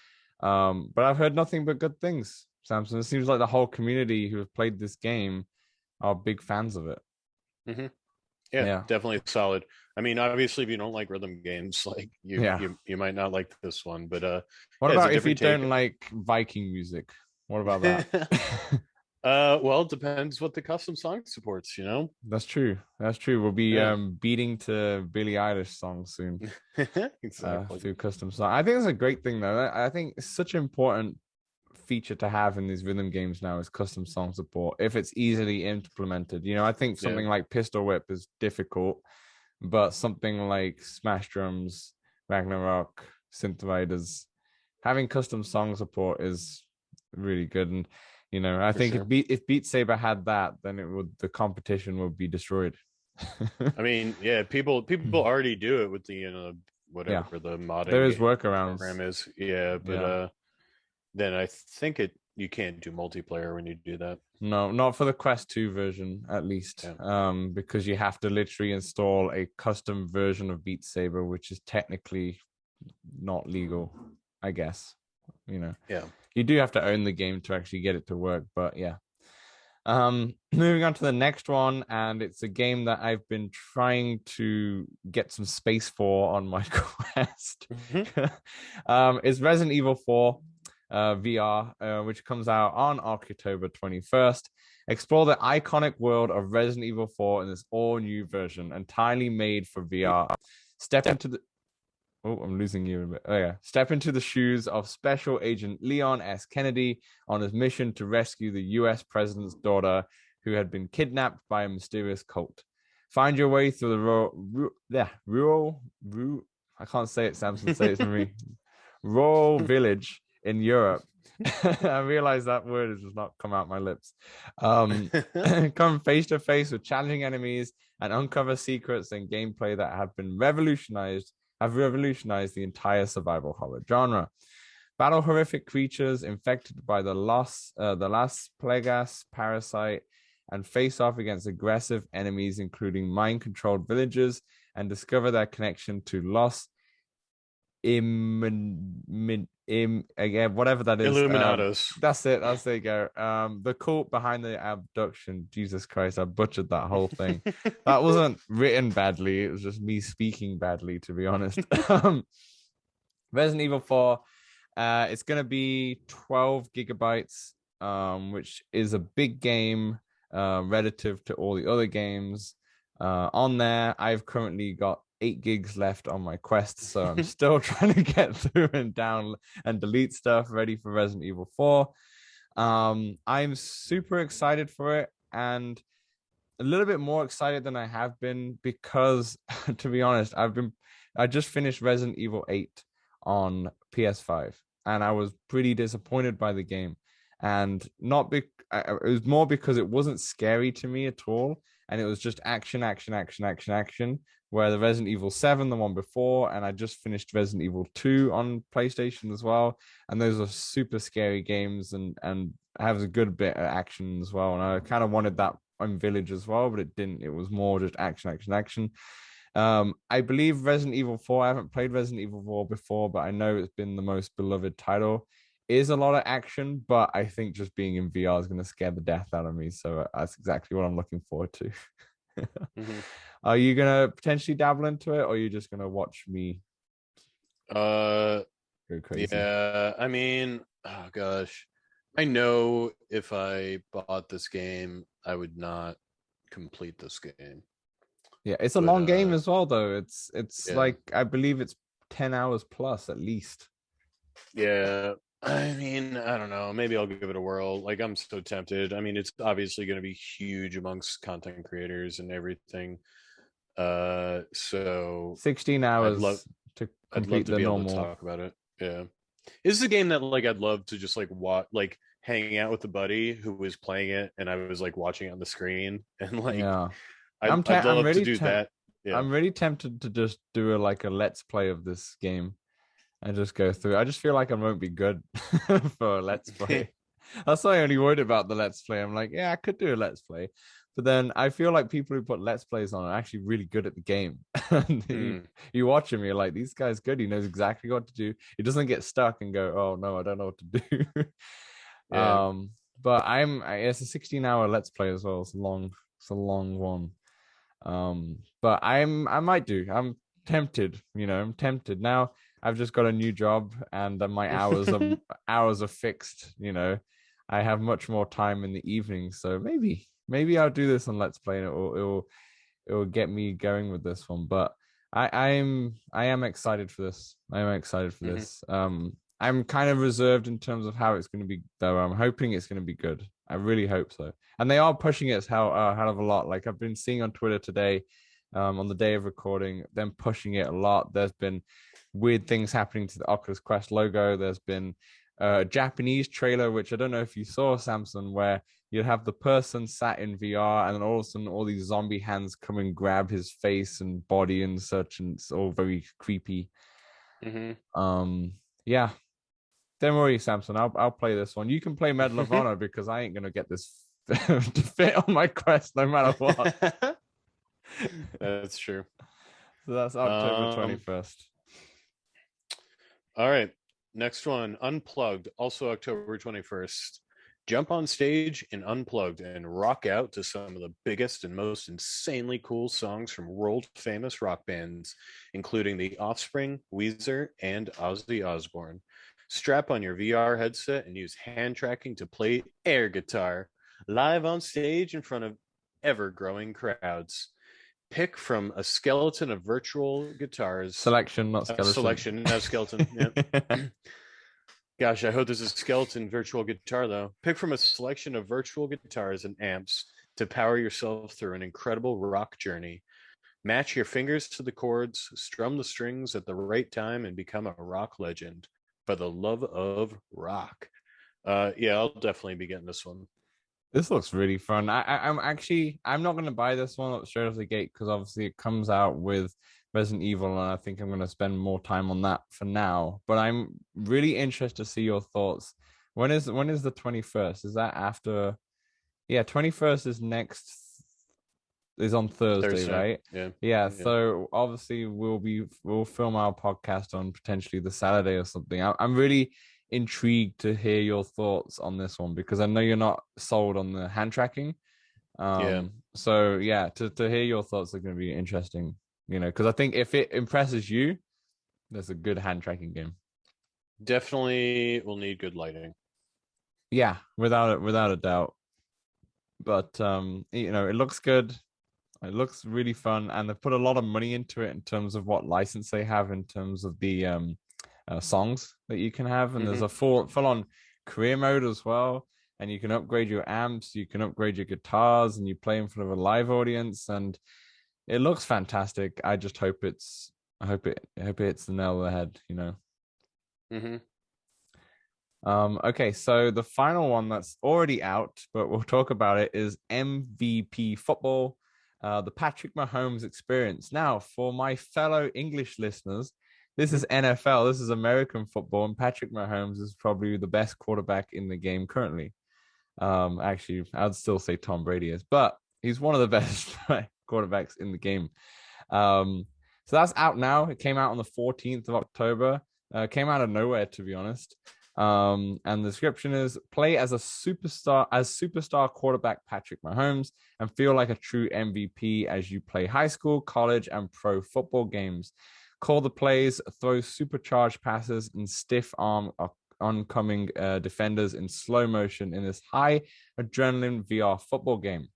Speaker 1: But I've heard nothing but good things, Samson. It seems like the whole community who have played this game are big fans of it.
Speaker 2: Hmm. Yeah,
Speaker 1: Yeah.
Speaker 2: definitely solid. I mean, obviously, if you don't like rhythm games, like you
Speaker 1: Yeah.
Speaker 2: you you might not like this one, but
Speaker 1: What
Speaker 2: yeah, it's a
Speaker 1: about if you
Speaker 2: different take.
Speaker 1: don't like Viking music? What about that?
Speaker 2: Well, it depends what the custom song supports.
Speaker 1: That's true. That's true. We'll be
Speaker 2: Yeah,
Speaker 1: beating to Billie Eilish songs soon
Speaker 2: exactly.
Speaker 1: through custom song. I think it's a great thing though. I think it's such an important feature to have in these rhythm games now is custom song support if it's easily implemented. I think
Speaker 2: Yeah,
Speaker 1: something like Pistol Whip is difficult, but something like Smash Drums, Ragnarok, Synth Riders, having custom song support is really good. And I
Speaker 2: for
Speaker 1: think
Speaker 2: sure.
Speaker 1: if Beat Saber had that, then the competition would be destroyed.
Speaker 2: I mean, yeah, people already do it with the
Speaker 1: Yeah,
Speaker 2: whatever the
Speaker 1: there
Speaker 2: modding
Speaker 1: is workarounds.
Speaker 2: program is. Yeah, but
Speaker 1: Yeah.
Speaker 2: then I think you can't do multiplayer when you do that.
Speaker 1: No, not for the Quest 2 version, at least.
Speaker 2: Yeah.
Speaker 1: Because you have to literally install a custom version of Beat Saber, which is technically not legal, I guess.
Speaker 2: Yeah.
Speaker 1: You do have to own the game to actually get it to work, but yeah. Moving on to the next one, and it's a game that I've been trying to get some space for on my Quest.
Speaker 2: Hmm.
Speaker 1: It's Resident Evil 4 VR, which comes out on October 21st. Explore the iconic world of Resident Evil 4 in this all new version, entirely made for VR. Step into the Oh, I'm losing you a bit. Oh, yeah. Step into the shoes of Special Agent Leon S. Kennedy on his mission to rescue the US president's daughter, who had been kidnapped by a mysterious cult. Find your way through the rural, I can't say it, Samson, say it for me. Rural village in Europe. I realize that word has just not come out my lips. Come face to face with challenging enemies and uncover secrets and gameplay that have revolutionized the entire survival horror genre. Battle horrific creatures infected by the last Plagas parasite and face off against aggressive enemies, including mind-controlled villagers, and discover their connection to lost again, whatever that is.
Speaker 2: Illuminados.
Speaker 1: That's it. That's there you go. The cult behind the abduction. Jesus Christ, I butchered that whole thing. That wasn't written badly. It was just me speaking badly, to be honest. Resident Evil 4. It's gonna be 12 gigabytes, which is a big game relative to all the other games on there. I've currently got 8 gigs left on my Quest, so I'm still trying to get through and down and delete stuff ready for Resident Evil 4. I'm super excited for it, and a little bit more excited than I have been because, to be honest, I just finished Resident Evil 8 on PS5, and I was pretty disappointed by the game, and not it was more because it wasn't scary to me at all, and it was just action, action, action, action, action. Where the Resident Evil 7, the one before, and I just finished Resident Evil 2 on PlayStation as well, and those are super scary games and have a good bit of action as well. And I kind of wanted that on Village as well, but it didn't. It was more just action, action, action. I believe Resident Evil 4, I haven't played Resident Evil 4 before, but I know it's been the most beloved title. Is a lot of action, but I think just being in VR is going to scare the death out of me. So that's exactly what I'm looking forward to. Mm-hmm. Are you gonna potentially dabble into it, or are you just gonna watch me
Speaker 2: go
Speaker 1: crazy?
Speaker 2: Yeah, I mean, oh gosh, I know if I bought this game, I would not complete this game.
Speaker 1: Yeah, it's a long game as well, though. It's like, I believe it's 10 hours plus at least.
Speaker 2: Yeah, I mean, I don't know. Maybe I'll give it a whirl. Like, I'm so tempted. I mean, it's obviously going to be huge amongst content creators and everything. So
Speaker 1: 16 hours to complete the normal.
Speaker 2: Able to talk about it. Yeah, this is a game that like I'd love to just like watch, like hanging out with a buddy who was playing it, and I was like watching it on the screen, and like,
Speaker 1: yeah,
Speaker 2: I'd love to do that.
Speaker 1: Yeah. I'm really tempted to just do a let's play of this game and just go through. I just feel like I won't be good for a let's play. That's why I only worried about the let's play. I'm like, yeah, I could do a let's play. But then I feel like people who put let's plays on are actually really good at the game. You watch him, you're like, this guy's good. He knows exactly what to do. He doesn't get stuck and go, oh no, I don't know what to do. Yeah. But it's a 16-hour let's play as well. It's a long one. But I might do. I'm tempted. I'm tempted now. I've just got a new job, and my hours are fixed. I have much more time in the evening, so maybe I'll do this on Let's Play, and it will get me going with this one. But I am excited for this. I am excited for this. I'm kind of reserved in terms of how it's going to be, though. I'm hoping it's going to be good. I really hope so. And they are pushing it a hell of a lot. Like, I've been seeing on Twitter today, on the day of recording, them pushing it a lot. There's been weird things happening to the Oculus Quest logo. There's been a Japanese trailer, which I don't know if you saw, Samson, where you'd have the person sat in VR, and then all of a sudden all these zombie hands come and grab his face and body and such, and it's all very creepy. Yeah. Don't worry, Samson. I'll play this one. You can play Medal of Honor, because I ain't gonna get this to fit on my Quest no matter what.
Speaker 2: That's true.
Speaker 1: So that's October 21st.
Speaker 2: All right. Next one, Unplugged, also October 21st. Jump on stage in Unplugged and rock out to some of the biggest and most insanely cool songs from world-famous rock bands, including The Offspring, Weezer, and Ozzy Osbourne. Strap on your VR headset and use hand tracking to play air guitar live on stage in front of ever-growing crowds. Pick from a skeleton of virtual guitars.
Speaker 1: Selection, not skeleton.
Speaker 2: Selection, not skeleton. Yeah. Gosh, I hope there's a skeleton virtual guitar, though. Pick from a selection of virtual guitars and amps to power yourself through an incredible rock journey. Match your fingers to the chords, strum the strings at the right time, and become a rock legend. For the love of rock. Yeah, I'll definitely be getting this one.
Speaker 1: This looks really fun. I'm not going to buy this one straight off the gate, because obviously it comes out with Resident Evil, and I think I'm going to spend more time on that for now. But I'm really interested to see your thoughts. When is the 21st? Is that after? Yeah, 21st is next is on Thursday,
Speaker 2: Thursday.
Speaker 1: right?
Speaker 2: Yeah.
Speaker 1: Yeah,
Speaker 2: Yeah.
Speaker 1: so obviously we'll film our podcast on potentially the Saturday or something. I'm really intrigued to hear your thoughts on this one because I know you're not sold on the hand tracking.
Speaker 2: Yeah.
Speaker 1: So yeah, to hear your thoughts are going to be interesting, because I think if it impresses you, that's a good hand tracking game.
Speaker 2: Definitely will need good lighting.
Speaker 1: Yeah, without a doubt. But it looks good. It looks really fun, and they've put a lot of money into it in terms of what license they have in terms of the songs that you can have. And there's
Speaker 2: Hmm.
Speaker 1: a full on career mode as well, and you can upgrade your amps, you can upgrade your guitars, and you play in front of a live audience, and it looks fantastic. I just hope I hope it hits the nail on the head.
Speaker 2: Hmm.
Speaker 1: Okay, so the final one that's already out, but we'll talk about it, is MVP football, the Patrick Mahomes experience. Now, for my fellow English listeners, this is NFL, this is American football, and Patrick Mahomes is probably the best quarterback in the game currently. Actually, I'd still say Tom Brady is, but he's one of the best quarterbacks in the game. So that's out now. It came out on the 14th of October. Came out of nowhere, to be honest. And the description is play as superstar quarterback Patrick Mahomes and feel like a true MVP as you play high school, college, and pro football games. Call the plays, throw supercharged passes, and stiff arm oncoming defenders in slow motion in this high adrenaline VR football game.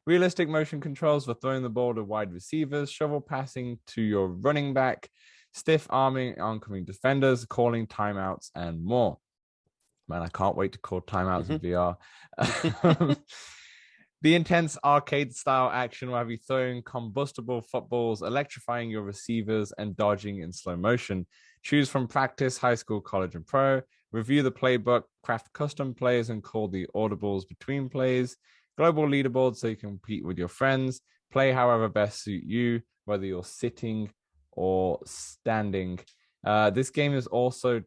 Speaker 1: Realistic motion controls for throwing the ball to wide receivers, shovel passing to your running back, stiff arming oncoming defenders, calling timeouts, and more. Man, I can't wait to call timeouts in VR. The intense arcade-style action will have you throwing combustible footballs, electrifying your receivers, and dodging in slow motion. Choose from practice, high school, college, and pro. Review the playbook, craft custom plays, and call the audibles between plays. Global leaderboard so you can compete with your friends. Play however best suit you, whether you're sitting or standing. This game is also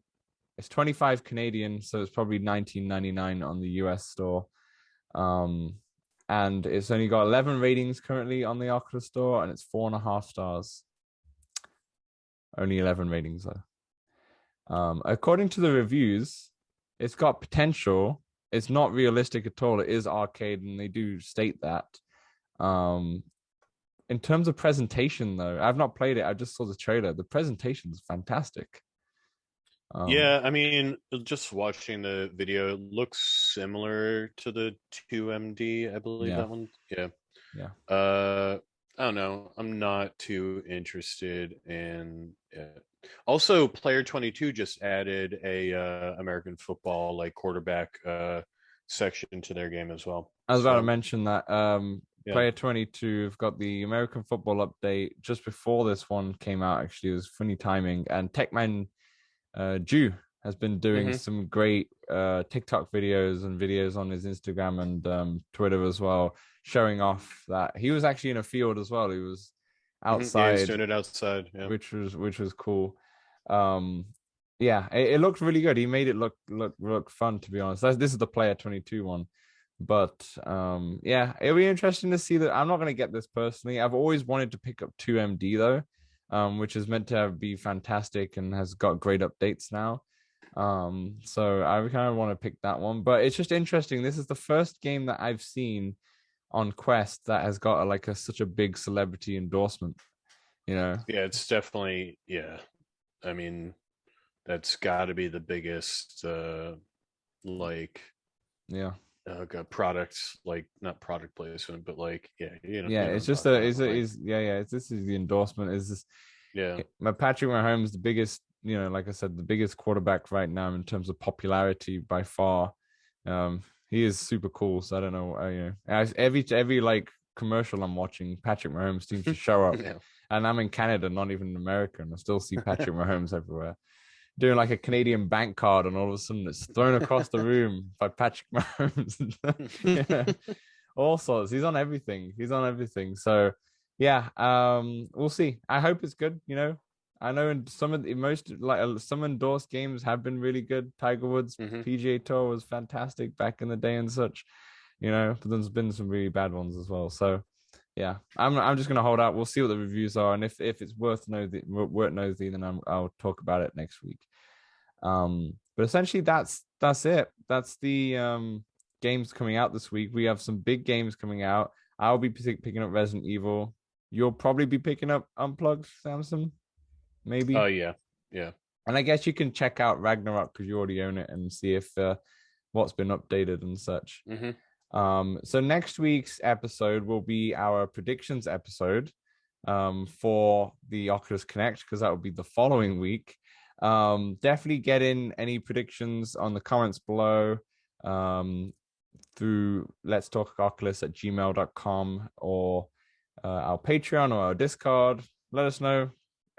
Speaker 1: it's 25 Canadian, so it's probably 19.99 on the US store. And it's only got 11 ratings currently on the Oculus store, and it's 4.5 stars. Only 11 ratings though. According to the reviews, it's got potential. It's not realistic at all. It is arcade, and they do state that. In terms of presentation, though, I've not played it. I just saw the trailer. The presentation is fantastic.
Speaker 2: Yeah, I mean, just watching the video, it looks similar to the 2MD, I believe
Speaker 1: Yeah.
Speaker 2: that one. Yeah.
Speaker 1: Yeah.
Speaker 2: I don't know. I'm not too interested in it. Also, Player 22 just added a American football like quarterback section to their game as well.
Speaker 1: I was about to
Speaker 2: So,
Speaker 1: mention that
Speaker 2: yeah.
Speaker 1: Player 22 have got the American football update just before this one came out. Actually, it was funny timing. And Techman Jew has been doing some great TikTok videos and videos on his Instagram and Twitter as well, showing off that he was actually in a field as well. He was outside,
Speaker 2: Yeah, he's doing it outside. Yeah.
Speaker 1: which was cool. Yeah, it looked really good. He made it look fun, to be honest. This is the Player 22 one. But yeah, it'll be interesting to see that. I'm not going to get this personally. I've always wanted to pick up 2MD though, which is meant to be fantastic and has got great updates now. So I kind of want to pick that one. But it's just interesting. This is the first game that I've seen on Quest that has got such a big celebrity endorsement.
Speaker 2: Yeah, it's definitely, yeah. I mean, that's got to be the biggest like
Speaker 1: yeah.
Speaker 2: Products, like not product placement, but like
Speaker 1: Yeah, it's just this is the endorsement. Is this
Speaker 2: yeah.
Speaker 1: my Patrick Mahomes, the biggest, like I said, the biggest quarterback right now in terms of popularity by far. He is super cool. So I don't know, every like commercial I'm watching, Patrick Mahomes seems to show up.
Speaker 2: Yeah.
Speaker 1: And I'm in Canada, not even in America, and I still see Patrick Mahomes everywhere. Doing like a Canadian bank card, and all of a sudden it's thrown across the room by Patrick Mahomes. Yeah. All sorts. He's on everything. So yeah, we'll see. I hope it's good. I know in some of the most like some endorsed games have been really good. Tiger Woods
Speaker 2: Hmm.
Speaker 1: PGA Tour was fantastic back in the day and such. But there's been some really bad ones as well. So yeah, I'm just gonna hold out. We'll see what the reviews are, and if it's worth nosy, then I'll talk about it next week. But essentially that's it. That's the games coming out this week. We have some big games coming out. I'll be picking up Resident Evil. You'll probably be picking up Unplugged, Samson,
Speaker 2: Oh
Speaker 1: maybe.
Speaker 2: yeah, yeah.
Speaker 1: And I guess you can check out Ragnarok because you already own it and see if what's been updated and such.
Speaker 2: Hmm.
Speaker 1: So next week's episode will be our predictions episode for the Oculus Connect because that will be the following week. Definitely get in any predictions on the comments below through letstalkoculus@gmail.com or our Patreon or our Discord. Let us know.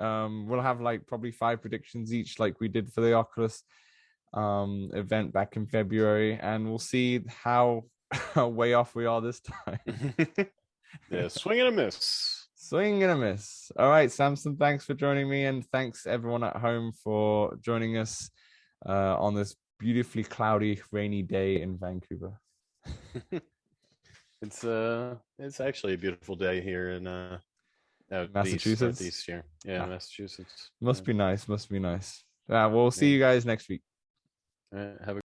Speaker 1: We'll have like probably 5 predictions each, like we did for the Oculus event back in February, and we'll see how way off we are this time.
Speaker 2: Yeah, swing and a miss.
Speaker 1: Swing and a miss. All right, Samson, thanks for joining me, and thanks everyone at home for joining us on this beautifully cloudy, rainy day in Vancouver.
Speaker 2: It's actually a beautiful day here in
Speaker 1: Massachusetts.
Speaker 2: northeast here. Yeah,
Speaker 1: Ah,
Speaker 2: Massachusetts.
Speaker 1: must
Speaker 2: Yeah.
Speaker 1: be nice. Must be nice. We'll see
Speaker 2: Yeah.
Speaker 1: you guys next week.
Speaker 2: All right, have a